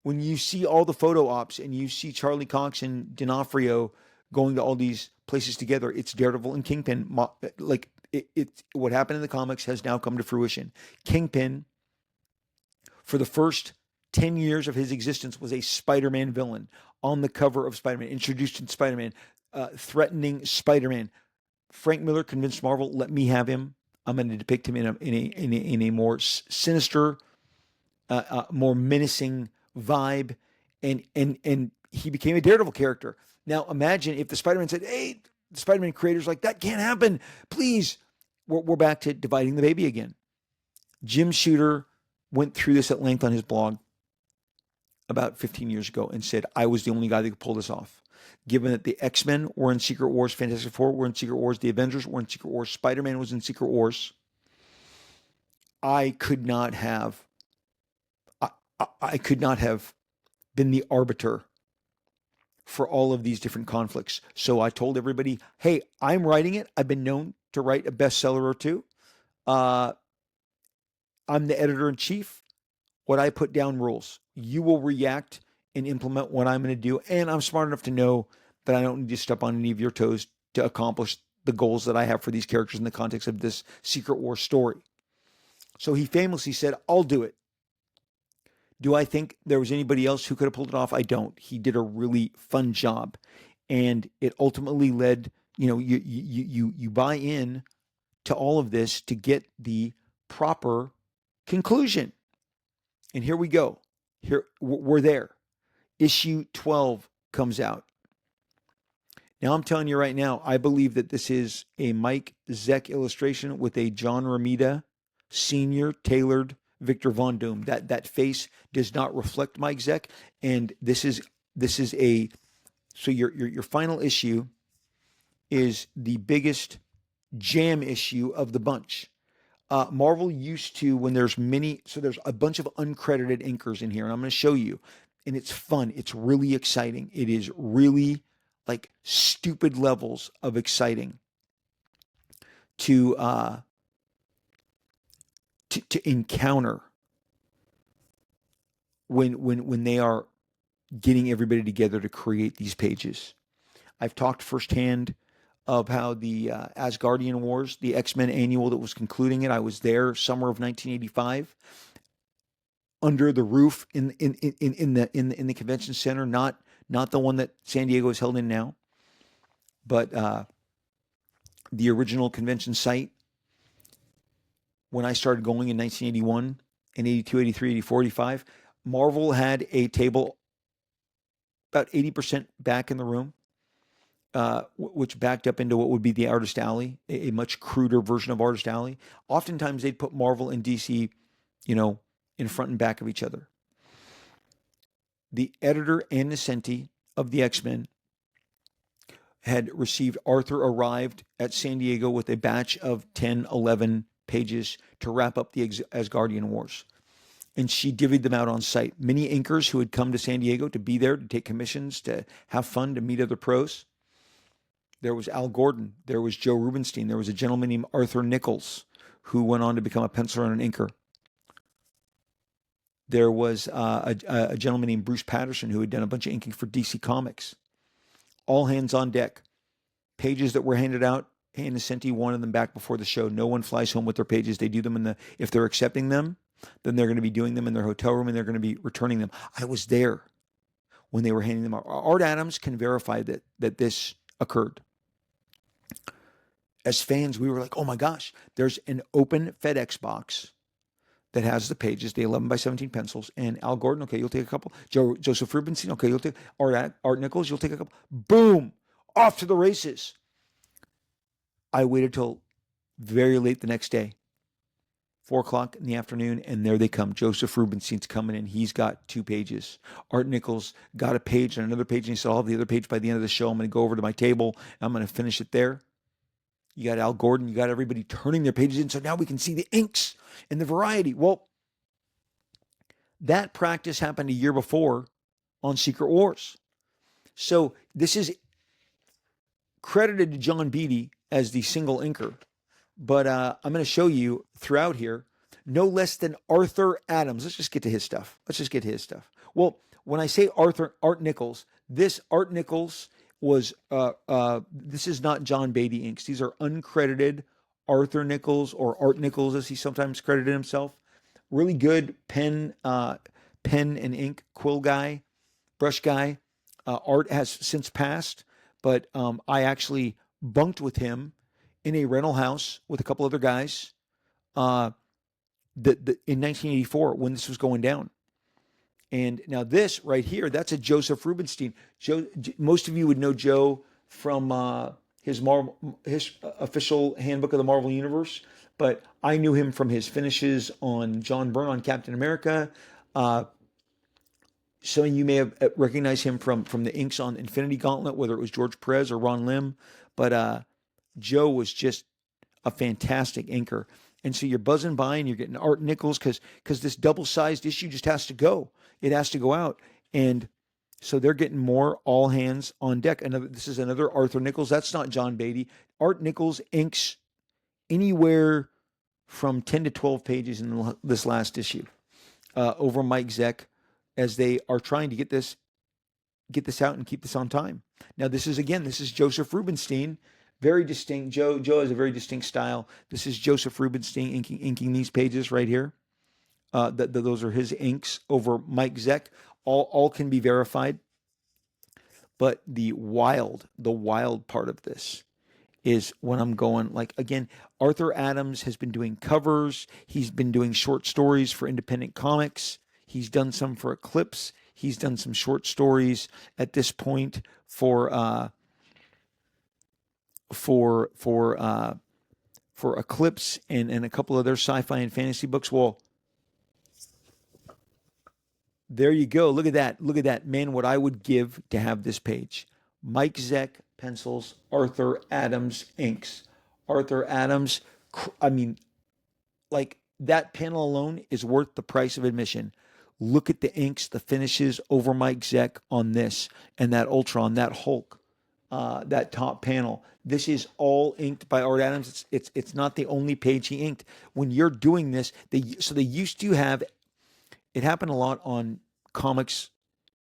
When you see all the photo ops and you see Charlie Cox and D'Onofrio going to all these places together, it's Daredevil and Kingpin. Like what happened in the comics has now come to fruition. Kingpin, for the first 10 years of his existence, was a Spider-Man villain on the cover of Spider-Man, introduced in Spider-Man, threatening Spider-Man. Frank Miller convinced Marvel, let me have him. I'm going to depict him in a more sinister, more menacing vibe, and he became a Daredevil character. Now imagine if the Spider-Man said, "Hey," the Spider-Man creators like, "That can't happen, please." We're back to dividing the baby again. Jim Shooter went through this at length on his blog about 15 years ago and said, I was the only guy that could pull this off. Given that the X-Men were in Secret Wars, Fantastic Four were in Secret Wars, the Avengers were in Secret Wars, Spider-Man was in Secret Wars, I could not have been the arbiter for all of these different conflicts. So I told everybody, hey, I'm writing it. I've been known to write a bestseller or two. I'm the editor-in-chief. What I put down rules. You will react and implement what I'm going to do. And I'm smart enough to know that I don't need to step on any of your toes to accomplish the goals that I have for these characters in the context of this Secret War story. So he famously said, I'll do it. Do I think there was anybody else who could have pulled it off? I don't. He did a really fun job. And it ultimately led, you buy in to all of this to get the proper conclusion. And here we go. Here we're there. Issue 12 comes out. Now I'm telling you right now, I believe that this is a Mike Zeck illustration with a John Romita Sr. tailored Victor Von Doom. That face does not reflect Mike Zeck, and this is so your final issue is the biggest jam issue of the bunch. Marvel used to, when there's a bunch of uncredited inkers in here, and I'm going to show you, and it's fun. It's really exciting. It is really like stupid levels of exciting to encounter when they are getting everybody together to create these pages. I've talked firsthand of how the Asgardian Wars, the X-Men annual that was concluding it, I was there summer of 1985, under the roof in the convention center, not the one that San Diego is held in now, but the original convention site. When I started going in 1981 and 82, 83, 84, 85, Marvel had a table about 80% back in the room, which backed up into what would be the Artist Alley, a much cruder version of Artist Alley. Oftentimes they'd put Marvel and DC, in front and back of each other. The editor Ann Nocenti of the X-Men had received, Arthur arrived at San Diego with a batch of 10, 11 pages to wrap up the Asgardian Wars. And she divvied them out on site. Many inkers who had come to San Diego to be there, to take commissions, to have fun, to meet other pros. There was Al Gordon. There was Joe Rubenstein. There was a gentleman named Arthur Nichols who went on to become a penciler and an inker. There was a gentleman named Bruce Patterson who had done a bunch of inking for DC Comics. All hands on deck. Pages that were handed out, Ann Nocenti wanted them back before the show. No one flies home with their pages. They do them if they're accepting them, then they're going to be doing them in their hotel room and they're going to be returning them. I was there when they were handing them out. Art Adams can verify that this occurred. As fans, we were like, oh my gosh, there's an open FedEx box that has the pages, the 11 by 17 pencils, and Al Gordon, okay, you'll take a couple. Joseph Rubenstein, okay, you'll take. Art Nichols, you'll take a couple. Boom, off to the races. I waited till very late the next day, 4 o'clock in the afternoon, and there they come. Joseph Rubenstein's coming in. He's got 2 pages. Art Nichols got a page and another page, and he said, I'll have the other page by the end of the show. I'm going to go over to my table. I'm going to finish it there. You got Al Gordon. You got everybody turning their pages in, so now we can see the inks and the variety. Well, that practice happened a year before on Secret Wars. So this is credited to John Beatty as the single inker. But I'm going to show you throughout here, no less than Arthur Adams. Let's just get to his stuff. Well, when I say Art Nichols, this Art Nichols was, this is not John Beatty inks. These are uncredited Arthur Nichols, or Art Nichols as he sometimes credited himself. Really good pen and ink, quill guy, brush guy. Art has since passed, but I actually bunked with him in a rental house with a couple other guys in 1984 when this was going down. And now this right here, that's a Joseph Rubenstein. Most of you would know Joe from his official handbook of the Marvel Universe, but I knew him from his finishes on John Byrne on Captain America. Some of you may have recognized him from the inks on Infinity Gauntlet, whether it was George Perez or Ron Lim, but Joe was just a fantastic inker. And so you're buzzing by and you're getting Art Nichols because this double-sized issue just has to go. It has to go out. And so they're getting more all hands on deck. This is another Arthur Nichols. That's not John Beatty. Art Nichols inks anywhere from 10 to 12 pages in this last issue over Mike Zeck as they are trying to get this out and keep this on time. Now, this is Joseph Rubenstein. Very distinct. Joe has a very distinct style. This is Joseph Rubenstein inking these pages right here. Those are his inks over Mike Zeck. All can be verified. But the wild part of this is when I'm going, like, again, Arthur Adams has been doing covers. He's been doing short stories for independent comics. He's done some for Eclipse. He's done some short stories at this point for Eclipse and a couple other sci-fi and fantasy books. Well, there you go. Look at that. Man, what I would give to have this page. Mike Zeck pencils, Arthur Adams inks. Arthur Adams, I mean, like, that panel alone is worth the price of admission. Look at the inks, the finishes over Mike Zeck on this, and that Ultron, that Hulk, that top panel. This is all inked by Art Adams. It's not the only page he inked. When you're doing this, they used to have, it happened a lot on comics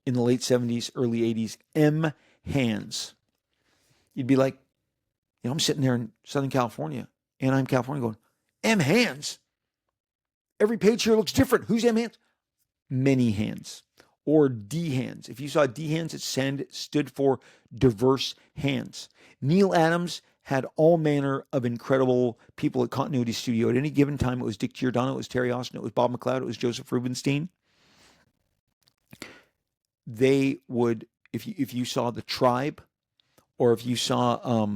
in the late 70s, early 80s, M hands. You'd be like, I'm sitting there in Southern California, Anaheim, California, going, M hands? Every page here looks different. Who's M hands? Many hands. Or D hands. If you saw D hands, it stood for diverse hands. Neil Adams had all manner of incredible people at Continuity Studio. At any given time, it was Dick Giordano, it was Terry Austin, it was Bob McLeod, it was Joseph Rubenstein. They would, if you saw the Tribe, or if you saw,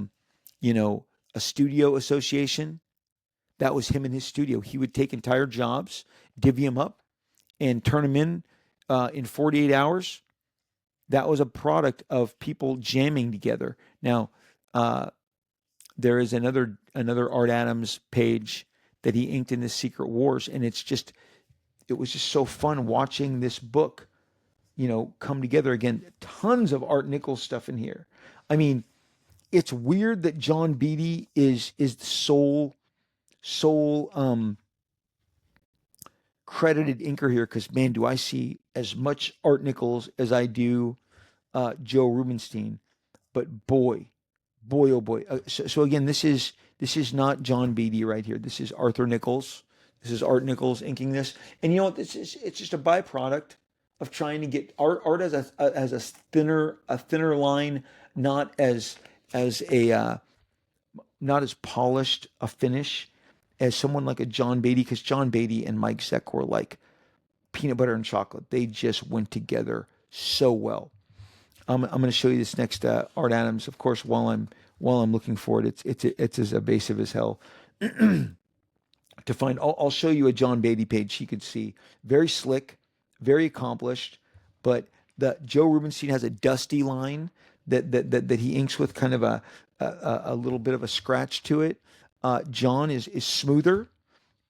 a studio association, that was him in his studio. He would take entire jobs, divvy them up, and turn them in 48 hours. That was a product of people jamming together. Now, there is another Art Adams page that he inked in the Secret Wars, and it was just so fun watching this book, come together again. Tons of Art Nichols stuff in here. I mean, it's weird that John Beatty is the sole credited inker here because, man, do I see as much Art Nichols as I do Joe Rubenstein. But boy, oh boy. So again, this is not John Beatty right here. This is Arthur Nichols. This is Art Nichols inking this. And you know what? It's just a byproduct of trying to get art as a thinner line, not as a not as polished a finish as someone like a John Beatty, because John Beatty and Mike Zeck were like peanut butter and chocolate. They just went together so well. I'm going to show you this next Art Adams. Of course, while I'm looking for it, it's as evasive as hell to find. I'll show you a John Beatty page. You could see very slick, very accomplished, but the Joe Rubenstein has a dusty line that he inks with kind of a little bit of a scratch to it. John is smoother,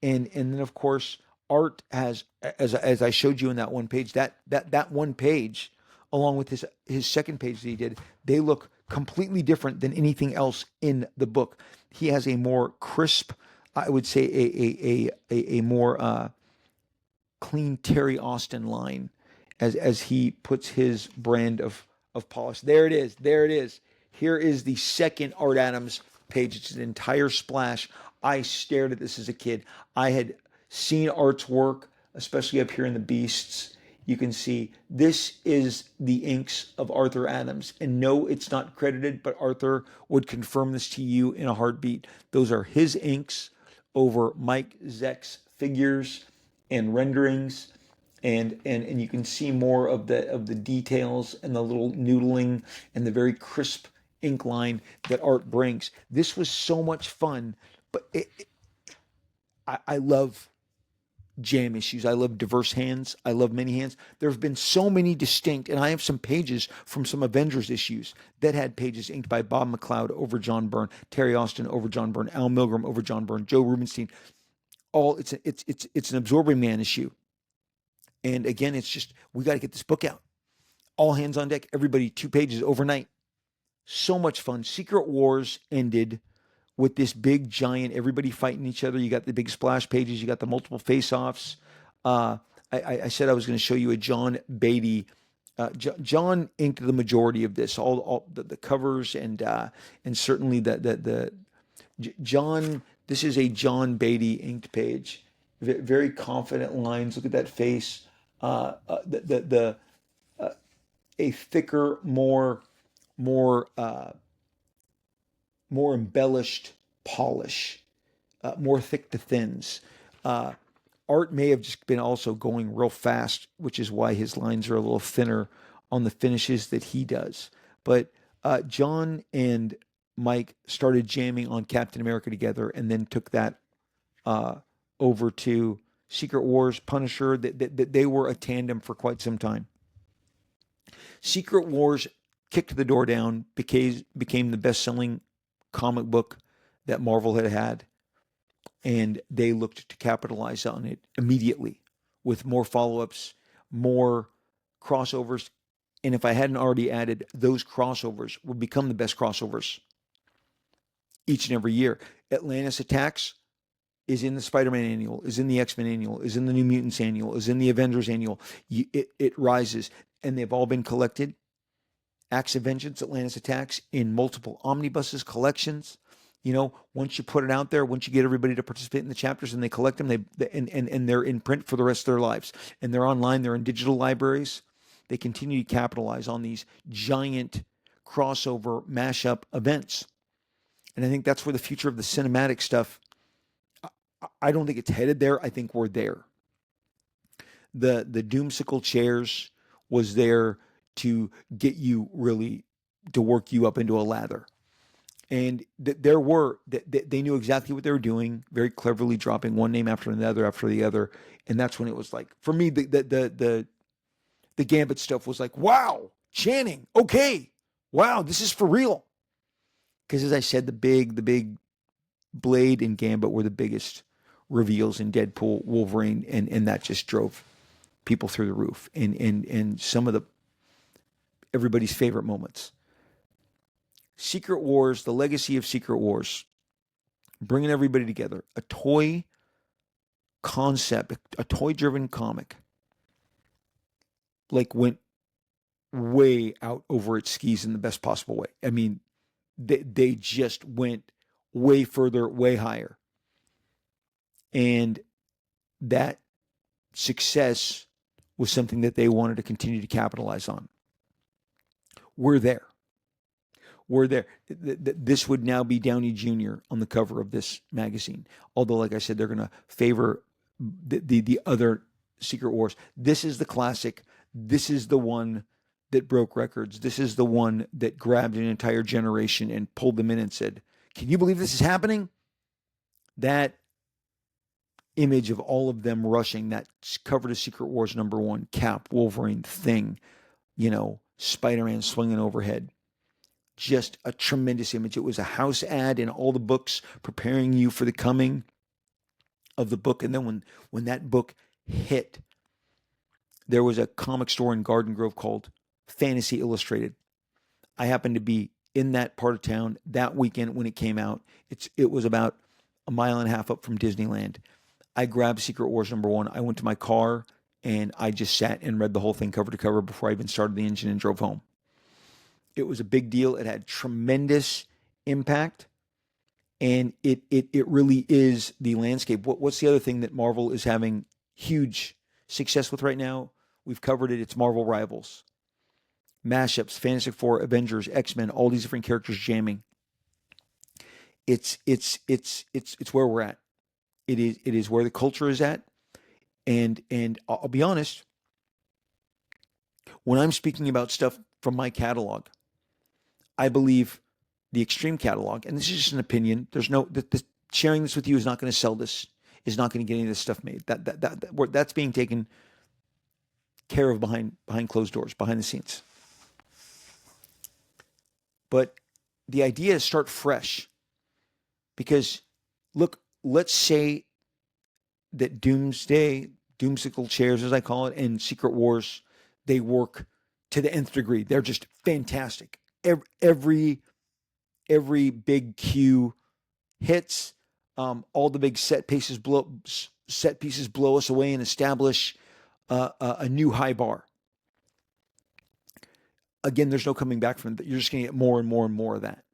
and then of course Art has, as I showed you in that one page, that one page along with his second page that he did, they look completely different than anything else in the book. He has a more crisp, I would say a more clean Terry Austin line as he puts his brand of polish. There it is. There it is. Here is the second Art Adams page. It's an entire splash. I stared at this as a kid. I had seen Art's work, especially up here in the Beasts. You can see this is the inks of Arthur Adams. And no, it's not credited, but Arthur would confirm this to you in a heartbeat. Those are his inks over Mike Zeck's figures and renderings. And you can see more of the details and the little noodling and the very crisp ink line that Art brings. This was so much fun, but I love jam issues. I love diverse hands. I love many hands. There have been so many distinct, and I have some pages from some Avengers issues that had pages inked by Bob McLeod over John Byrne, Terry Austin over John Byrne, Al Milgram over John Byrne, Joe Rubenstein. All it's an Absorbing Man issue. And again, it's just, we got to get this book out. All hands on deck. Everybody, 2 pages overnight. So much fun. Secret Wars ended with this big giant, everybody fighting each other. You got the big splash pages. You got the multiple face-offs. I said I was going to show you a John Beatty. John inked the majority of this, all the covers, and certainly the John. This is a John Beatty inked page. Very confident lines. Look at that face. A thicker, more embellished polish, more thick to thins. Art may have just been also going real fast, which is why his lines are a little thinner on the finishes that he does. But John and Mike started jamming on Captain America together, and then took that over to Secret Wars, Punisher. That they were a tandem for quite some time. Secret Wars kicked the door down, became the best-selling comic book that Marvel had, and they looked to capitalize on it immediately with more follow-ups, more crossovers. And if I hadn't already added, those crossovers will become the best crossovers each and every year. Atlantis Attacks is in the Spider-Man annual, is in the X-Men annual, is in the New Mutants annual, is in the Avengers annual. It rises, and they've all been collected. Acts of Vengeance, Atlantis Attacks, in multiple omnibuses, collections. You know, once you put it out there, once you get everybody to participate in the chapters and they collect them, and they're in print for the rest of their lives. And they're online, they're in digital libraries. They continue to capitalize on these giant crossover mashup events. And I think that's where the future of the cinematic stuff, I don't think it's headed there. I think we're there. The Doomsicle chairs was there to get you really, to work you up into a lather. And they knew exactly what they were doing, very cleverly dropping one name after the other. And that's when it was like, for me, the Gambit stuff was like, wow, Channing, okay, wow, this is for real. Because as I said, the big Blade and Gambit were the biggest reveals in Deadpool, Wolverine, and that just drove people through the roof. And some of everybody's favorite moments. Secret Wars, the legacy of Secret Wars, bringing everybody together. A toy concept, a toy-driven comic, like went way out over its skis in the best possible way. I mean, they just went way further, way higher. And that success was something that they wanted to continue to capitalize on. We're there. We're there. This would now be Downey Jr. on the cover of this magazine. Although, like I said, they're going to favor the other Secret Wars. This is the classic. This is the one that broke records. This is the one that grabbed an entire generation and pulled them in and said, "Can you believe this is happening?" That image of all of them rushing, that cover to Secret Wars #1, Cap, Wolverine, Thing, Spider-Man swinging overhead. Just a tremendous image. It was a house ad in all the books preparing you for the coming of the book. And then when that book hit, there was a comic store in Garden Grove called Fantasy Illustrated. I happened to be in that part of town that weekend when it came out. It was about a mile and a half up from Disneyland. I grabbed Secret Wars #1. I went to my car and I just sat and read the whole thing cover to cover before I even started the engine and drove home. It was a big deal. It had tremendous impact, and it really is the landscape. What's the other thing that Marvel is having huge success with right now? We've covered it. It's Marvel Rivals. Mashups, Fantastic Four, Avengers, X-Men, all these different characters jamming. It's where we're at. It is where the culture is at. And I'll be honest, when I'm speaking about stuff from my catalog, I believe the Extreme catalog, and this is just an opinion. There's no sharing this with you is not going to sell this. Is not going to get any of this stuff made. That's being taken care of behind closed doors, behind the scenes. But the idea is start fresh, because look, let's say that Doomsicle chairs, as I call it, and Secret Wars, they work to the nth degree. They're just fantastic. Every big cue hits. All the big set pieces blow us away and establish a new high bar. Again, there's no coming back from it. You're just going to get more and more and more of that.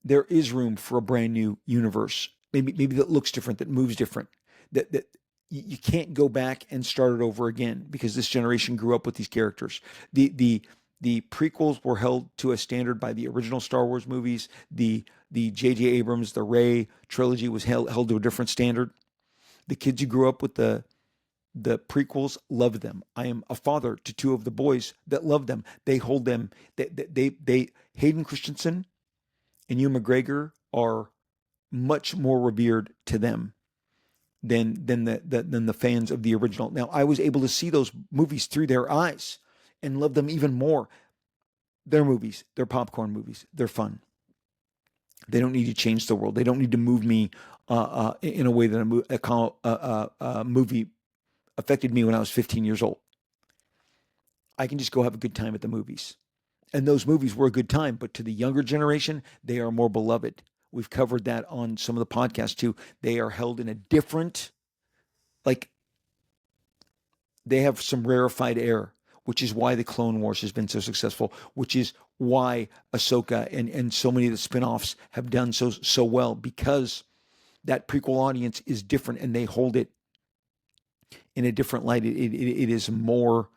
There is room for a brand new universe. Maybe that looks different, that moves different. That you can't go back and start it over again, because this generation grew up with these characters. The prequels were held to a standard by the original Star Wars movies. The J.J. Abrams, the Rey trilogy was held to a different standard. The kids who grew up with the prequels loved them. I am a father to two of the boys that love them. They hold them. They Hayden Christensen and Ewan McGregor are much more revered to them than the fans of the original. Now, I was able to see those movies through their eyes and love them even more. They're movies. They're popcorn movies. They're fun. They don't need to change the world. They don't need to move me in a way that a movie affected me when I was 15 years old. I can just go have a good time at the movies. And those movies were a good time, but to the younger generation, they are more beloved. We've covered that on some of the podcasts too. They are held in a different, they have some rarefied air, which is why the Clone Wars has been so successful, which is why Ahsoka and so many of the spinoffs have done so well, because that prequel audience is different and they hold it in a different light. It is more,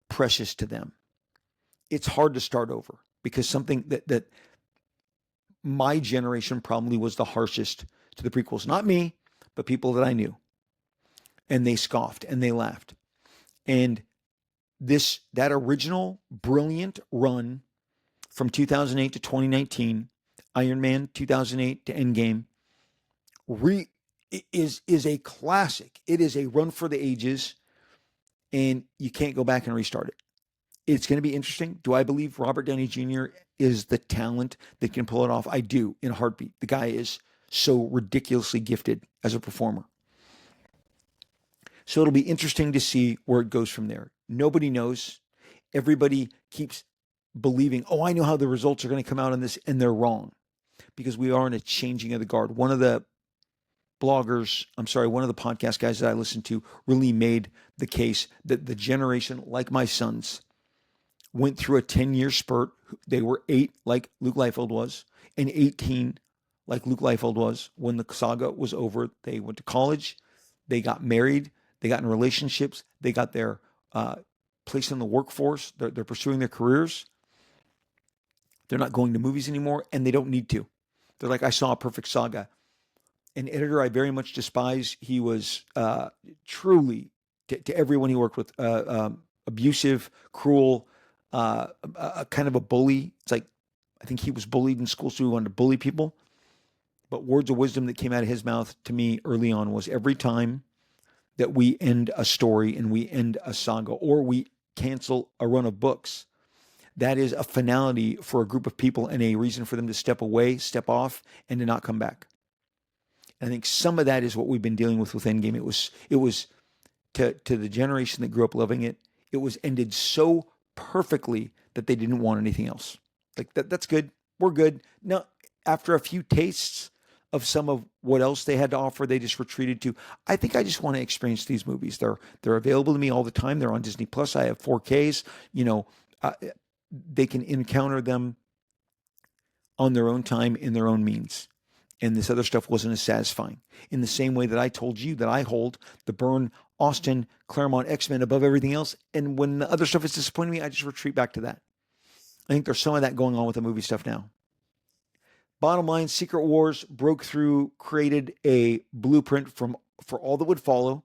precious to them. It's hard to start over, because something that my generation probably was the harshest to the prequels. Not me, but people that I knew. And they scoffed and they laughed. And that original brilliant run from 2008 to 2019, Iron Man 2008 to Endgame, is a classic. It is a run for the ages, and you can't go back and restart it. It's going to be interesting. Do I believe Robert Downey Jr. is the talent that can pull it off? I do, in a heartbeat. The guy is so ridiculously gifted as a performer. So it'll be interesting to see where it goes from there. Nobody knows. Everybody keeps believing, I know how the results are going to come out on this, and they're wrong, because we are in a changing of the guard. One of the one of the podcast guys that I listened to really made the case that the generation like my sons went through a 10-year spurt. They were 8 like Luke Liefeld was, and 18 like Luke Liefeld was when the saga was over. They went to college, they got married, they got in relationships, they got their place in the workforce, they're pursuing their careers. They're not going to movies anymore, and they don't need to. They're like, I saw a perfect saga. An editor I very much despise. He was truly, to everyone he worked with, abusive, cruel, kind of a bully. It's like, I think he was bullied in school, so he wanted to bully people. But words of wisdom that came out of his mouth to me early on was, every time that we end a story and we end a saga, or we cancel a run of books, that is a finality for a group of people and a reason for them to step away, step off, and to not come back. And I think some of that is what we've been dealing with Endgame. It was to the generation that grew up loving it, it was ended so perfectly that they didn't want anything else. Like, that's good. We're good. Now, after a few tastes of some of what else they had to offer, they just retreated to, I think I just want to experience these movies. They're available to me all the time. They're on Disney Plus. I have 4Ks. They can encounter them on their own time, in their own means. And this other stuff wasn't as satisfying. In the same way that I told you that I hold the Byrne, Austin, Claremont X-Men above everything else. And when the other stuff is disappointing me, I just retreat back to that. I think there's some of that going on with the movie stuff now. Bottom line, Secret Wars broke through, created a blueprint for all that would follow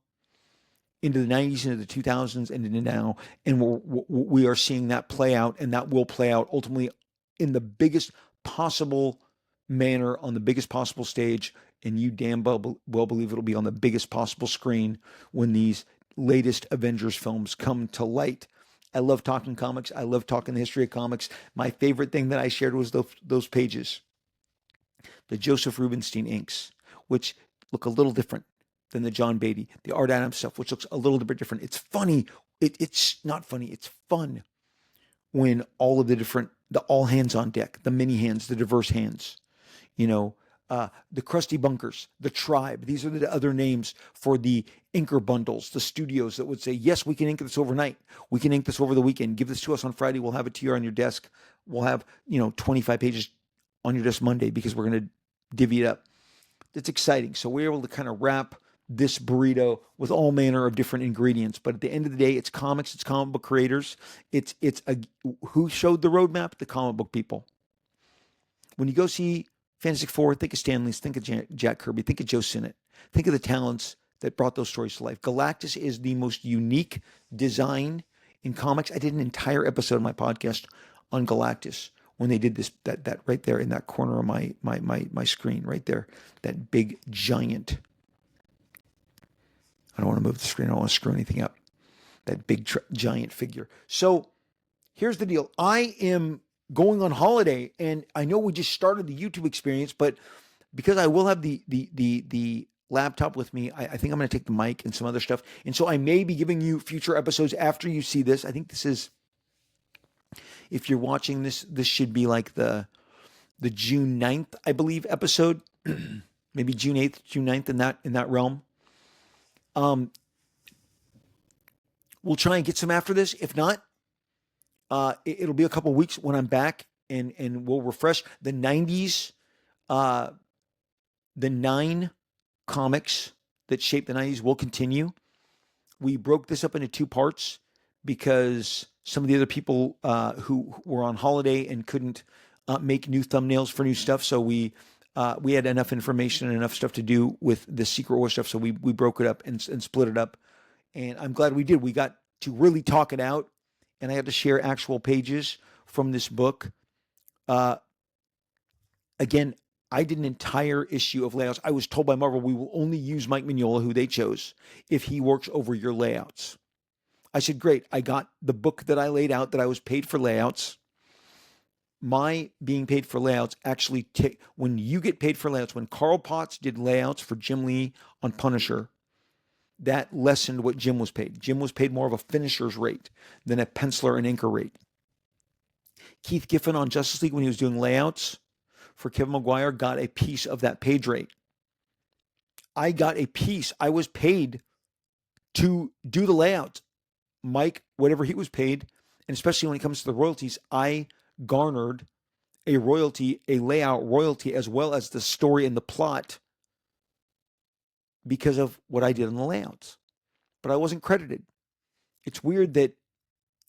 into the 90s, into the 2000s, and into now. And we are seeing that play out, and that will play out ultimately in the biggest possible manner, on the biggest possible stage. And you damn well believe it'll be on the biggest possible screen when these latest Avengers films come to light. I love talking comics. I love talking the history of comics. My favorite thing that I shared was those pages, the Joseph Rubenstein inks, which look a little different than the John Beatty, the Art Adams stuff, which looks a little bit different. It's funny. It's not funny. It's fun when all of the all hands on deck, the many hands, the diverse hands, the Krusty Bunkers, the Tribe. These are the other names for the inker bundles, the studios that would say, yes, we can ink this overnight. We can ink this over the weekend. Give this to us on Friday. We'll have it to you on your desk. We'll have, 25 pages on your desk Monday because we're going to divvy it up. It's exciting. So we're able to kind of wrap this burrito with all manner of different ingredients. But at the end of the day, it's comics, it's comic book creators. Who showed the roadmap? The comic book people. When you go see Fantastic Four, think of Stan Lee, think of Jack Kirby, think of Joe Sinnott, think of the talents that brought those stories to life. Galactus is the most unique design in comics. I did an entire episode of my podcast on Galactus when they did this, that right there in that corner of my screen, right there, that big giant. I don't want to move the screen. I don't want to screw anything up. That big giant figure. So here's the deal. I am going on holiday, and I know we just started the YouTube experience, but because I will have the laptop with me, I think I'm going to take the mic and some other stuff. And so I may be giving you future episodes after you see this. I think this is, if you're watching this should be like the June 9th, I believe, episode. Maybe June 8th, June 9th, in that realm. We'll try and get some after this. If not, it'll be a couple weeks when I'm back, and we'll refresh the 90s, the 9 comics that shaped the 90s will continue. We broke this up into 2 parts because some of the other people who were on holiday and couldn't make new thumbnails for new stuff. So we had enough information and enough stuff to do with the Secret War stuff. So we broke it up and split it up. And I'm glad we did. We got to really talk it out. And I had to share actual pages from this book. Again, I did an entire issue of layouts. I was told by Marvel, we will only use Mike Mignola, who they chose, if he works over your layouts. I said, great. I got the book that I laid out, that I was paid for layouts. My being paid for layouts actually, when you get paid for layouts, when Carl Potts did layouts for Jim Lee on Punisher, that lessened what Jim was paid. Jim was paid more of a finisher's rate than a penciler and inker rate. Keith Giffen on Justice League, when he was doing layouts for Kevin Maguire, got a piece of that page rate. I got a piece. I was paid to do the layout. Mike, whatever he was paid, and especially when it comes to the royalties, I garnered a royalty, a layout royalty, as well as the story and the plot because of what I did on the layouts. But I wasn't credited. It's weird that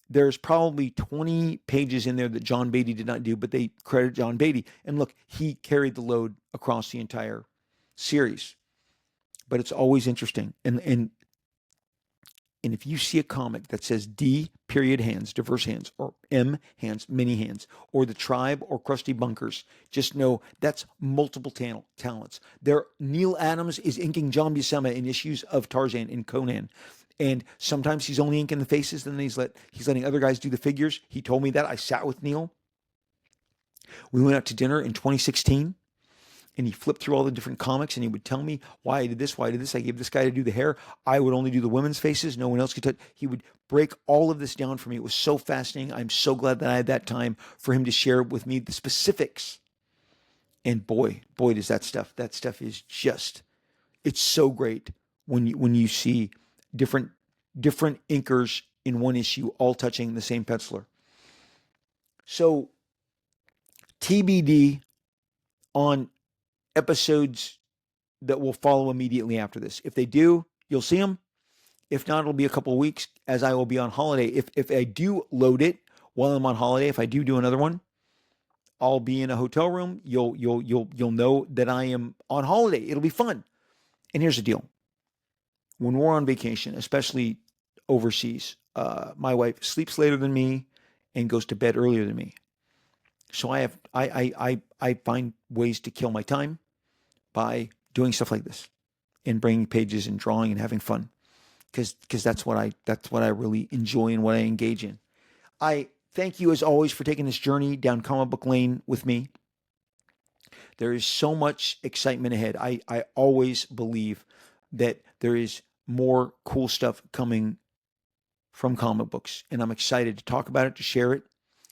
there's probably 20 pages in there that John Beatty did not do, but they credit John Beatty. And look, he carried the load across the entire series. But it's always interesting. And if you see a comic that says D period hands, diverse hands, or M hands, many hands, or the tribe or crusty bunkers, just know that's multiple talents. Neil Adams is inking John Buscema in issues of Tarzan and Conan. And sometimes he's only inking the faces, then he's letting other guys do the figures. He told me that. I sat with Neil. We went out to dinner in 2016, and he flipped through all the different comics, and he would tell me why I did this, why I did this. I gave this guy to do the hair. I would only do the women's faces. No one else could touch. He would break all of this down for me. It was so fascinating. I'm so glad that I had that time for him to share with me the specifics. And boy, does that stuff is just, it's so great when you see different inkers in one issue all touching the same penciler. So TBD on episodes that will follow immediately after this. If they do, you'll see them. If not, it'll be a couple of weeks, as I will be on holiday. If I do load it while I'm on holiday, if I do another one, I'll be in a hotel room. You'll know that I am on holiday. It'll be fun. And here's the deal. When we're on vacation, especially overseas, my wife sleeps later than me and goes to bed earlier than me. So I find ways to kill my time by doing stuff like this and bringing pages and drawing and having fun, because that's what I really enjoy and what I engage in. I thank you as always for taking this journey down comic book lane with me. There is so much excitement ahead. I always believe that there is more cool stuff coming from comic books, and I'm excited to talk about it, to share it,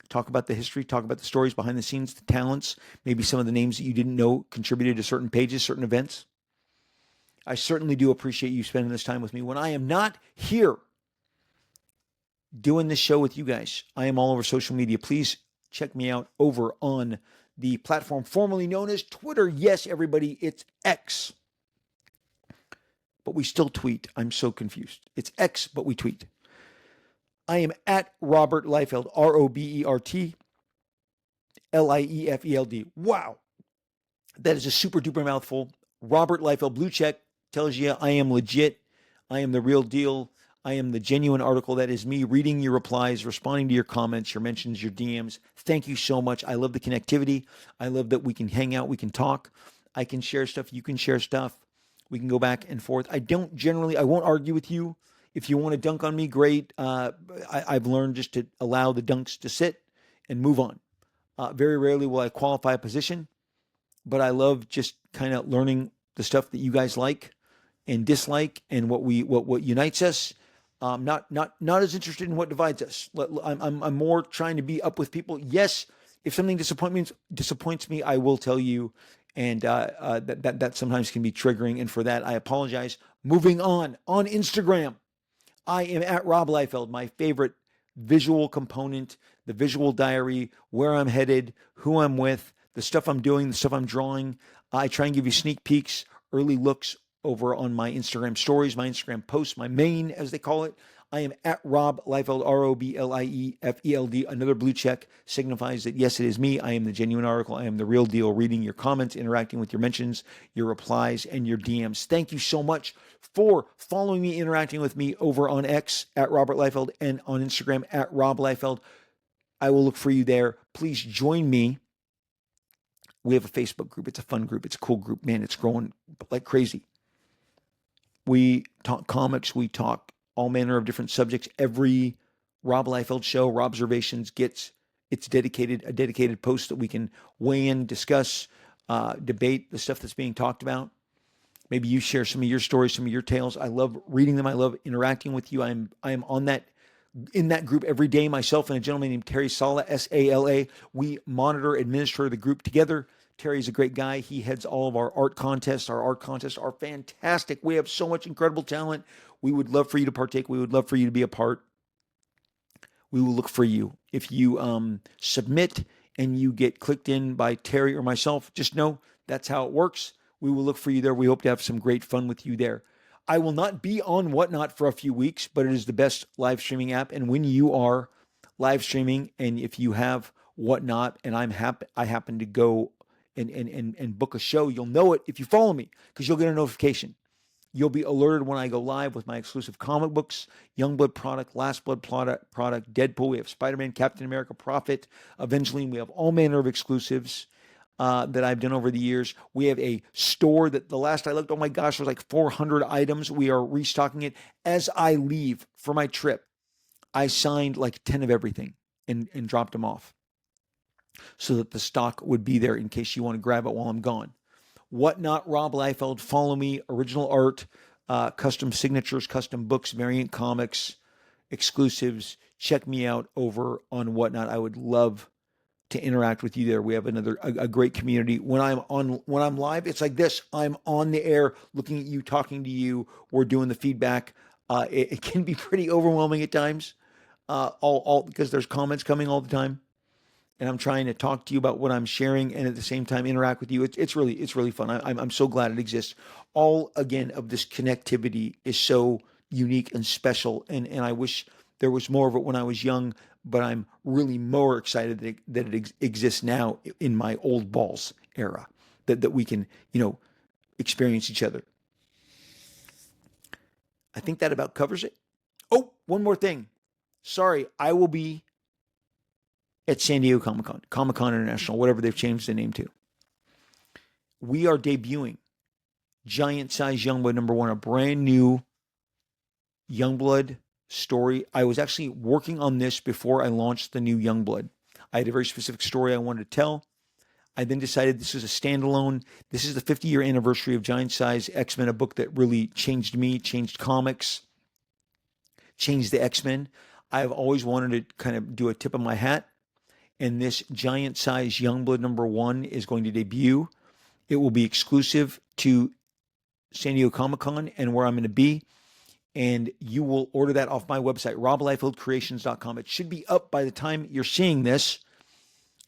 talk about the history, talk about the stories behind the scenes, the talents, maybe some of the names that you didn't know contributed to certain pages, certain events. I certainly do appreciate you spending this time with me. When I am not here doing this show with you guys, I am all over social media. Please check me out over on the platform formerly known as Twitter. Yes, everybody, it's X. But we still tweet. I'm so confused. It's X, but we tweet. I am at Robert Liefeld, RobertLiefeld. Wow. That is a super duper mouthful. Robert Liefeld, blue check, tells you I am legit. I am the real deal. I am the genuine article. That is me reading your replies, responding to your comments, your mentions, your DMs. Thank you so much. I love the connectivity. I love that we can hang out. We can talk. I can share stuff. You can share stuff. We can go back and forth. I won't argue with you. If you want to dunk on me, great. I've learned just to allow the dunks to sit and move on. Very rarely will I qualify a position, but I love just kind of learning the stuff that you guys like and dislike and what unites us. Not as interested in what divides us. I'm more trying to be up with people. Yes, if something disappoints me, I will tell you, and that sometimes can be triggering. And for that, I apologize. Moving on Instagram, I am at Rob Liefeld. My favorite visual component, the visual diary, where I'm headed, who I'm with, the stuff I'm doing, the stuff I'm drawing. I try and give you sneak peeks, early looks over on my Instagram stories, my Instagram posts, my main, as they call it. I am at Rob Liefeld, RobertLiefeld. Another blue check signifies that, yes, it is me. I am the genuine article. I am the real deal, reading your comments, interacting with your mentions, your replies, and your DMs. Thank you so much for following me, interacting with me over on X at Robert Liefeld and on Instagram at Rob Liefeld. I will look for you there. Please join me. We have a Facebook group. It's a fun group. It's a cool group. Man, it's growing like crazy. We talk comics. We talk all manner of different subjects. Every Rob Liefeld show, Robservations, gets a dedicated post that we can weigh in, discuss, debate the stuff that's being talked about. Maybe you share some of your stories, some of your tales. I love reading them. I love interacting with you. I am in that group every day. Myself and a gentleman named Terry Sala, Sala. We monitor, administer the group together Terry's a great guy. He heads all of our art contests. Our art contests are fantastic. We have so much incredible talent. We would love for you to partake. We would love for you to be a part. We will look for you. If you submit and you get clicked in by Terry or myself, just know that's how it works. We will look for you there. We hope to have some great fun with you there. I will not be on Whatnot for a few weeks, but it is the best live streaming app. And when you are live streaming, and if you have Whatnot, and I happen to go and book a show, you'll know it if you follow me, because you'll get a notification. You'll be alerted when I go live with my exclusive comic books, Youngblood product, Last Blood product, Deadpool. We have Spider-Man, Captain America, Prophet, Evangeline. We have all manner of exclusives that I've done over the years. We have a store that the last I looked, oh my gosh, was like 400 items. We are restocking it. As I leave for my trip, I signed like 10 of everything and dropped them off so that the stock would be there in case you want to grab it while I'm gone. Whatnot, Rob Liefeld. Follow me. Original art, custom signatures, custom books, variant comics, exclusives. Check me out over on Whatnot. I would love to interact with you there. We have a great community. When I'm live, it's like this. I'm on the air, looking at you, talking to you. We're doing the feedback. It can be pretty overwhelming at times, all because there's comments coming all the time. And I'm trying to talk to you about what I'm sharing, and at the same time interact with you. It's really fun. I'm so glad it exists. All again of this connectivity is so unique and special, and I wish there was more of it when I was young. But I'm really more excited that it exists now in my old balls era, that we can experience each other. I think that about covers it. Oh, one more thing. Sorry, I will be at San Diego Comic-Con, Comic-Con International, whatever they've changed the name to. We are debuting Giant Size Youngblood #1, a brand new Youngblood story. I was actually working on this before I launched the new Youngblood. I had a very specific story I wanted to tell. I then decided this was a standalone. This is the 50-year anniversary of Giant Size X-Men, a book that really changed me, changed comics, changed the X-Men. I've always wanted to kind of do a tip of my hat. And this Giant Size Youngblood #1 is going to debut. It will be exclusive to San Diego Comic-Con and where I'm going to be. And you will order that off my website, robliefeldcreations.com. It should be up by the time you're seeing this.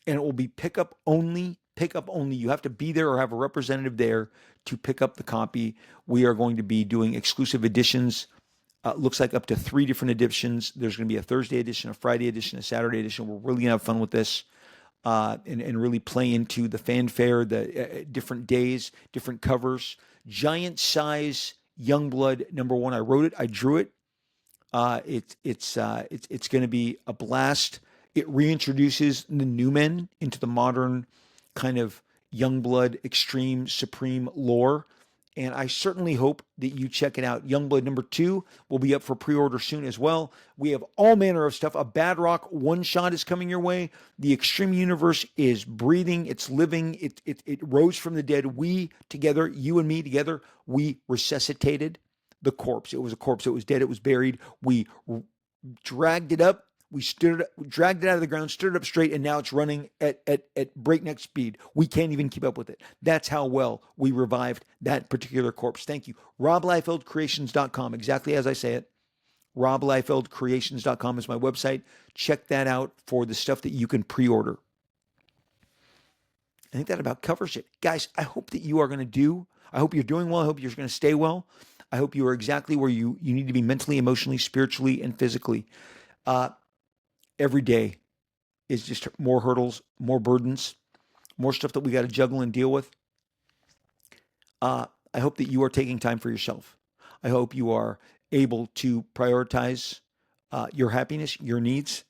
And it will be pickup only. Pickup only. You have to be there or have a representative there to pick up the copy. We are going to be doing exclusive editions. Looks like up to 3 different editions. There's going to be a Thursday edition, a Friday edition, a Saturday edition. We're really going to have fun with this and really play into the fanfare, the different days, different covers. Giant Size Youngblood #1. I wrote it. I drew it. It's going to be a blast. It reintroduces the new men into the modern kind of Youngblood extreme supreme lore. And I certainly hope that you check it out. Youngblood #2 will be up for pre-order soon as well. We have all manner of stuff. A Bad Rock one-shot is coming your way. The Extreme Universe is breathing. It's living. It rose from the dead. We together, you and me together, we resuscitated the corpse. It was a corpse. It was dead. It was buried. We dragged it up. We dragged it out of the ground, stood it up straight, and now it's running at breakneck speed. We can't even keep up with it. That's how well we revived that particular corpse. Thank you. robliefeldcreations.com, exactly as I say it. robliefeldcreations.com is my website. Check that out for the stuff that you can pre-order. I think that about covers it. Guys, I hope that you are going to do. I hope you're doing well. I hope you're going to stay well. I hope you are exactly where you need to be mentally, emotionally, spiritually, and physically. Every day is just more hurdles, more burdens, more stuff that we got to juggle and deal with. I hope that you are taking time for yourself. I hope you are able to prioritize your happiness, your needs.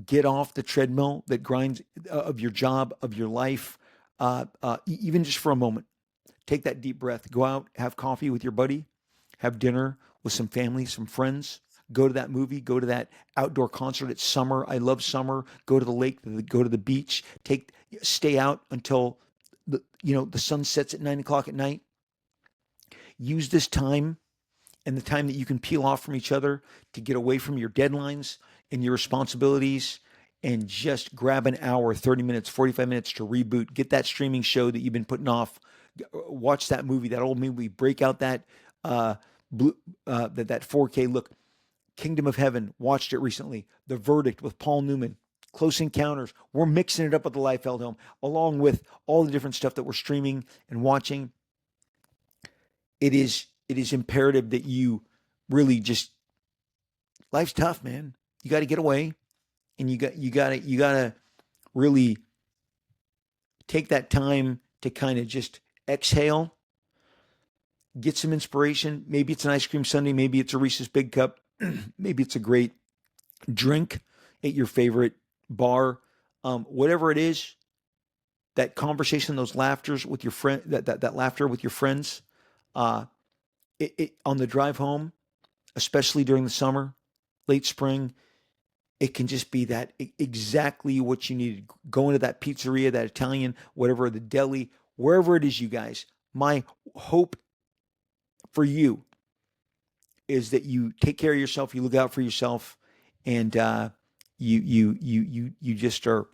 Get off the treadmill that grinds of your job, of your life, even just for a moment. Take that deep breath. Go out, have coffee with your buddy, have dinner with some family, some friends. Go to that movie, go to that outdoor concert. It's summer. I love summer. Go to the lake, go to the beach. Stay out until the sun sets at 9:00 at night. Use this time and the time that you can peel off from each other to get away from your deadlines and your responsibilities and just grab an hour, 30 minutes, 45 minutes to reboot, get that streaming show that you've been putting off, watch that movie, that old movie, break out that blue, that 4K look. Kingdom of Heaven, watched it recently. The Verdict with Paul Newman. Close Encounters. We're mixing it up at the Liefeld home, along with all the different stuff that we're streaming and watching. It is imperative that you really just, life's tough, man. You got to get away, and you got to really take that time to kind of just exhale, get some inspiration. Maybe it's an ice cream sundae, maybe it's a Reese's Big Cup, maybe it's a great drink at your favorite bar, whatever it is. That conversation, those laughters with your friend, that laughter with your friends, on the drive home, especially during the summer, late spring, it can just be that exactly what you needed. Go into that pizzeria, that Italian, whatever, the deli, wherever it is, you guys. My hope for you is that you take care of yourself, you look out for yourself, and you just are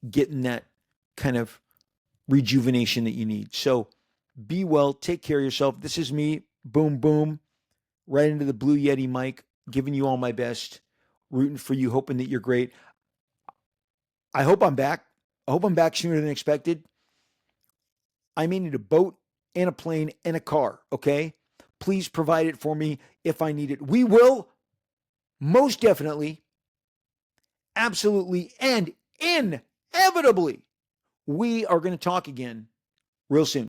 getting that kind of rejuvenation that you need. So be well, take care of yourself. This is me, boom, boom, right into the Blue Yeti mic, giving you all my best, rooting for you, hoping that you're great. I hope I'm back. I hope I'm back sooner than expected. I may need a boat and a plane and a car, okay? Please provide it for me if I need it. We will most definitely, absolutely, and inevitably, we are going to talk again real soon.